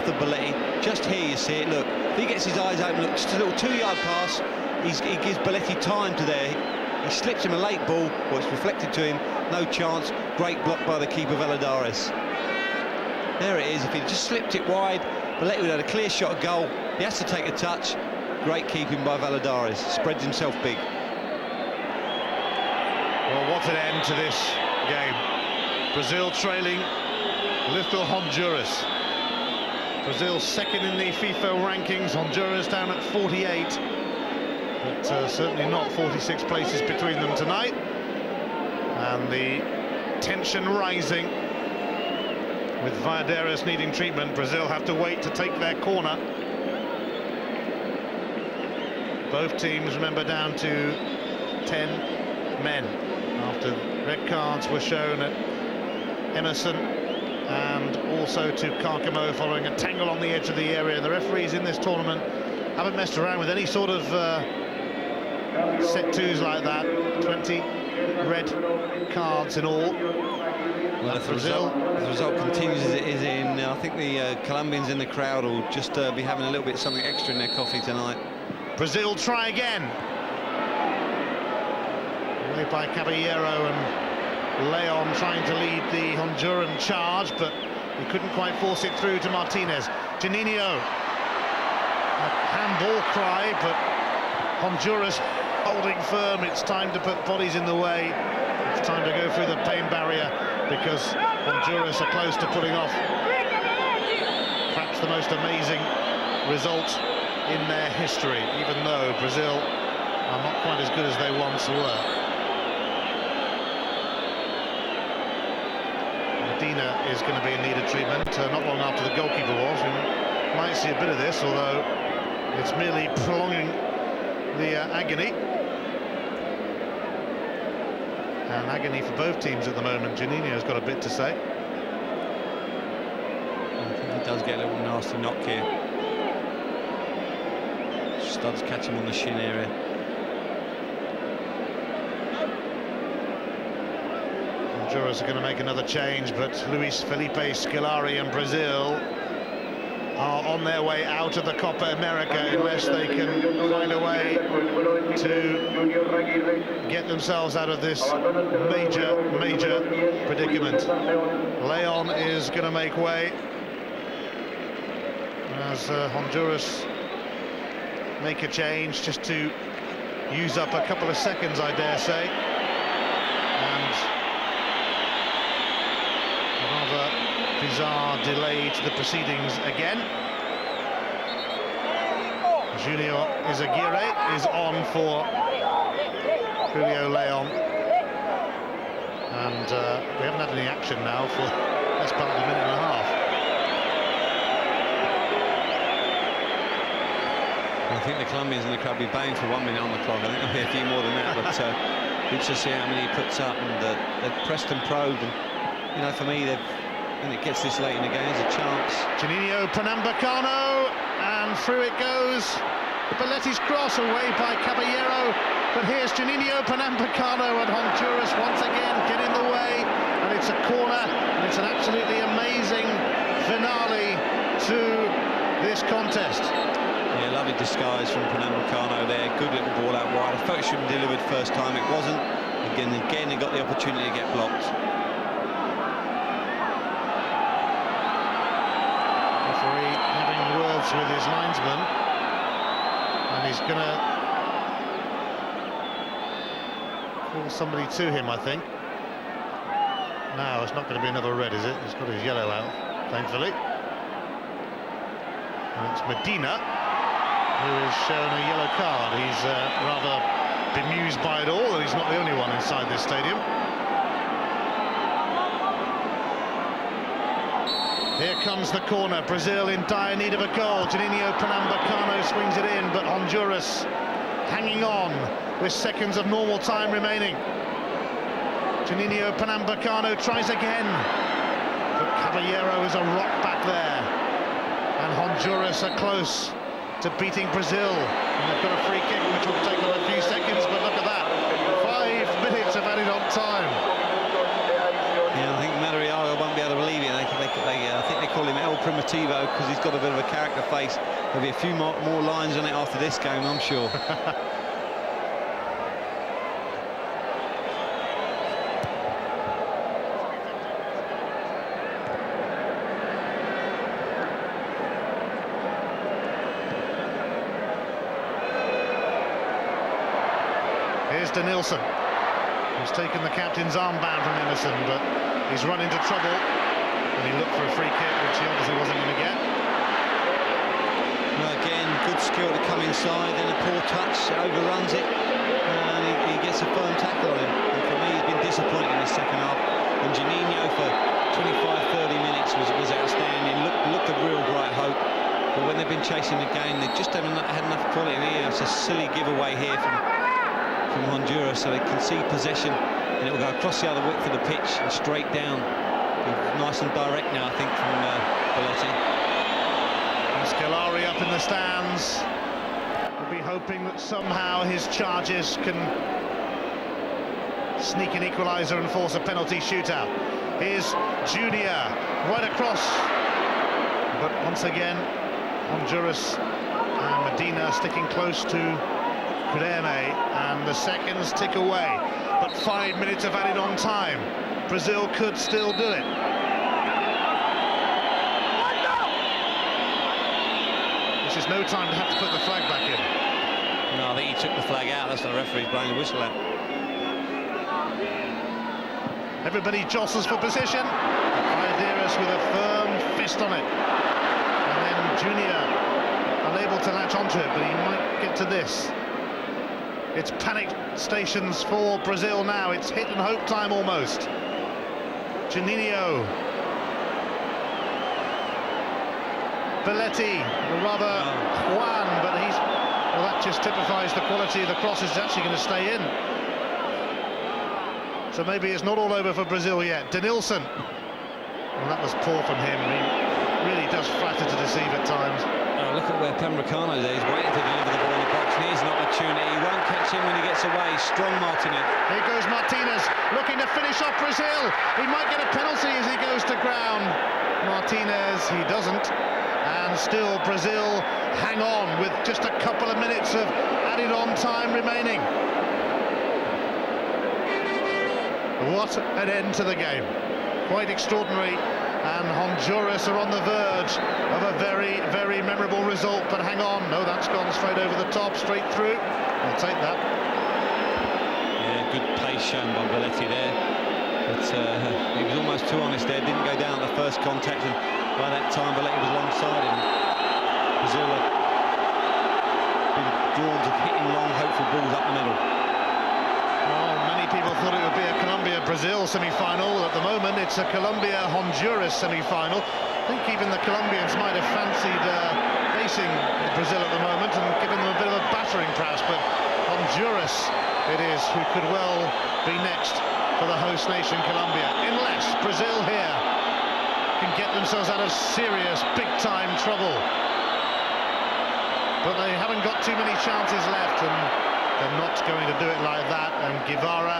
of Belletti. Just here you see it, look, if he gets his eyes open, look, just a little 2-yard pass, he gives Belletti time to there. He slips him a late ball, or it's reflected to him, no chance. Great block by the keeper Valladares. There it is. If he just slipped it wide, Belletti would have had a clear shot at goal. He has to take a touch. Great keeping by Valladares. Spreads himself big. Well, what an end to this game. Brazil trailing little Honduras. Brazil second in the FIFA rankings. Honduras down at 48. But certainly not 46 places between them tonight. And the tension rising. With Valladares needing treatment, Brazil have to wait to take their corner. Both teams, remember, down to 10 men after red cards were shown at Emerson and also to Garcamo following a tangle on the edge of the area. The referees in this tournament haven't messed around with any sort of set twos like that. 20 red cards in all. Well, if the result continues as it is I think the Colombians in the crowd will just be having a little bit something extra in their coffee tonight. Brazil try again. Away by Caballero, and Leon trying to lead the Honduran charge, but he couldn't quite force it through to Martinez. Juninho. A handball cry, but Honduras holding firm. It's time to put bodies in the way. It's time to go through the pain barrier, because Honduras are close to pulling off perhaps the most amazing result in their history, even though Brazil are not quite as good as they once were. Medina is going to be in need of treatment, not long after the goalkeeper was. We might see a bit of this, although it's merely prolonging the agony. And agony for both teams at the moment. Juninho's got a bit to say. I think he does get a little nasty knock here. Studs catch him on the shin area. Honduras are going to make another change, but Luis Felipe Scolari and Brazil are on their way out of the Copa America unless they can find a way to get themselves out of this major predicament. Leon is going to make way as Honduras make a change just to use up a couple of seconds, I dare say. And a rather bizarre delay to the proceedings again. Junior Izaguirre is on for Julio Leon. And we haven't had any action now for best part of a minute and a half. I think the Colombians in the crowd will be baying for 1 minute on the clock. I think there'll be a few more than that, but good to see how many he puts up. And they've pressed and probed, and you know, for me, when it gets this late in the game, there's a chance. Juninho Pernambucano, and through it goes. Belletti's cross away by Caballero, but here's Juninho Pernambucano, and Honduras once again get in the way, and it's a corner, and it's an absolutely amazing finale to this contest. Yeah, lovely disguise from Pernambucano there. Good little ball out wide. I thought it should have been delivered first time. It wasn't. Again, he got the opportunity to get blocked. Referee having words with his linesman, and he's going to call somebody to him, I think. No, it's not going to be another red, is it? He's got his yellow out, thankfully. And it's Medina who is shown a yellow card. He's rather bemused by it all, and he's not the only one inside this stadium. Here comes the corner. Brazil in dire need of a goal. Juninho Pernambucano swings it in, but Honduras hanging on with seconds of normal time remaining. Juninho Pernambucano tries again, but Caballero is a rock back there, and Honduras are close to beating Brazil, and they've got a free kick which will take them a few seconds, but look at that, 5 minutes of added on time. Yeah, I think Madariaga won't be able to believe it. I think they call him El Primitivo because he's got a bit of a character face. There'll be a few more lines on it after this game, I'm sure. Here's Denilson, who's taken the captain's armband from Emerson, but he's run into trouble, and he looked for a free kick, which he obviously wasn't going to get. Well, again, good skill to come inside, then a poor touch, overruns it, and he gets a firm tackle on him. And for me, he's been disappointing in the second half. And Juninho for 25-30 minutes was outstanding, looked a real bright hope. But when they've been chasing the game, they just haven't had enough quality. And it's a silly giveaway here from Honduras, so they concede possession, and it will go across the other width of the pitch and straight down. Nice and direct now, I think, from Belletti. And Scolari up in the stands. We'll be hoping that somehow his charges can sneak an equaliser and force a penalty shootout. Here's Junior right across, but once again Honduras and Medina sticking close to Creme, and the seconds tick away, but 5 minutes of added on time. Brazil could still do it. This is no time to have to put the flag back in. No, I think he took the flag out. That's what the referee's blowing the whistle at. Everybody jostles for position. Iadiris with a firm fist on it, and then Junior unable to latch onto it, but he might get to this. It's panic stations for Brazil now. It's hit and hope time almost. Juninho Belletti, rather Juan, but well, that just typifies the quality of the crosses. It's actually going to stay in. So maybe it's not all over for Brazil yet. Denilson. Well, that was poor from him. He really does flatter to deceive at times. Look at where Pembrokano's there. He's waiting to deliver the ball in the box. Here's an opportunity. He won't catch him when he gets away. Strong Martinez. Here goes Martinez, looking to finish off Brazil. He might get a penalty as he goes to ground. Martinez, he doesn't. And still Brazil hang on with just a couple of minutes of added on time remaining. What an end to the game. Quite extraordinary. And Honduras are on the verge of a very, very memorable result. But hang on, no, that's gone straight over the top, straight through. I'll take that. Yeah, good pace shown by Belletti there. But he was almost too honest there, didn't go down at the first contact, and by that time Belletti was alongside him. Brazil have been drawn to hitting long, hopeful balls up the middle. Well, many people thought it would be a Colombia-Brazil semi-final. At the moment, it's a Colombia-Honduras semi-final. I think even the Colombians might have fancied facing Brazil at the moment and giving them a bit of a battering perhaps, but Honduras it is who could well be next for the host nation Colombia, unless Brazil here can get themselves out of serious big-time trouble. But they haven't got too many chances left, and they're not going to do it like that. And Guevara,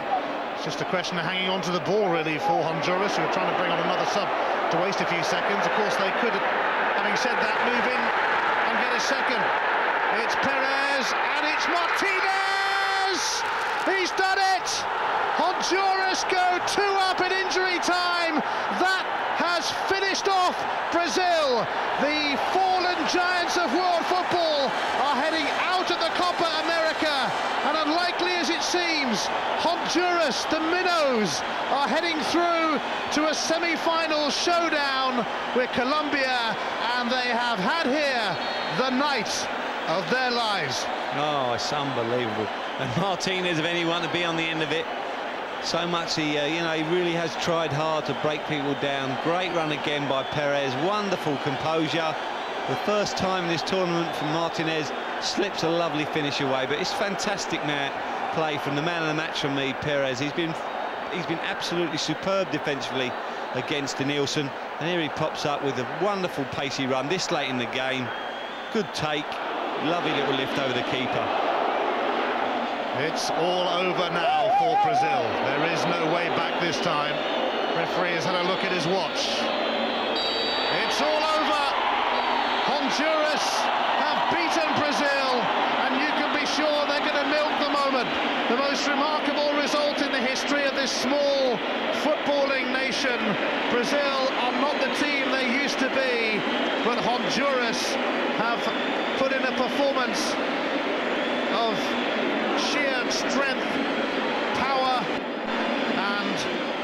it's just a question of hanging on to the ball really for Honduras, who are trying to bring on another sub to waste a few seconds. Of course they could, having said that, move in and get a second. It's Perez and it's Martinez! He's done it! Honduras go 2 up in injury time. That has finished off Brazil. The fallen giants of world football are heading out of the Copa America, and unlikely as it seems, Honduras, the minnows, are heading through to a semi-final showdown with Colombia, and they have had here the night of their lives. Oh, it's unbelievable. And Martinez, if anyone, to be on the end of it. So much he really has tried hard to break people down. Great run again by Perez, wonderful composure. The first time in this tournament from Martinez, slips a lovely finish away, but it's fantastic play from the man of the match from me, Perez. He's been absolutely superb defensively against Denilson, and here he pops up with a wonderful pacey run this late in the game. Good take, lovely little lift over the keeper. It's all over now for Brazil. There is no way back this time. Referee has had a look at his watch. It's all over. Honduras have beaten Brazil, and you can be sure they're going to milk the moment. The most remarkable result in the history of this small footballing nation. Brazil are not the team they used to be, but Honduras have put in a performance of sheer strength, power, and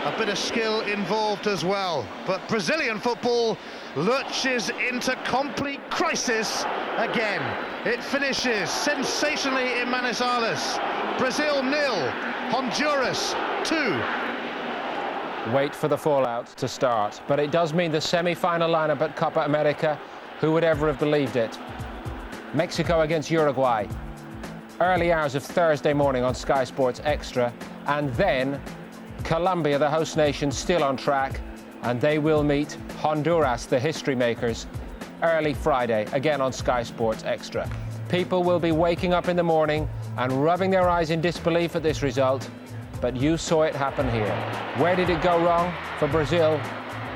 a bit of skill involved as well. But Brazilian football lurches into complete crisis again. It finishes sensationally in Manizales. Brazil 0, Honduras 2. Wait for the fallout to start, but it does mean the semi-final lineup at Copa America. Who would ever have believed it? Mexico against Uruguay. Early hours of Thursday morning on Sky Sports Extra, and then Colombia, the host nation, still on track, and they will meet Honduras, the history makers, early Friday, again on Sky Sports Extra. People will be waking up in the morning and rubbing their eyes in disbelief at this result, but you saw it happen here. Where did it go wrong for Brazil?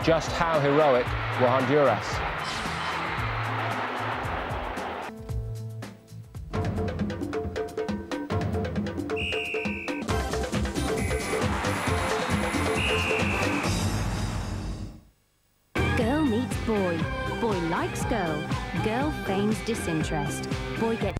Just how heroic were Honduras? Girl meets boy. Boy likes girl. Girl feigns disinterest. Boy gets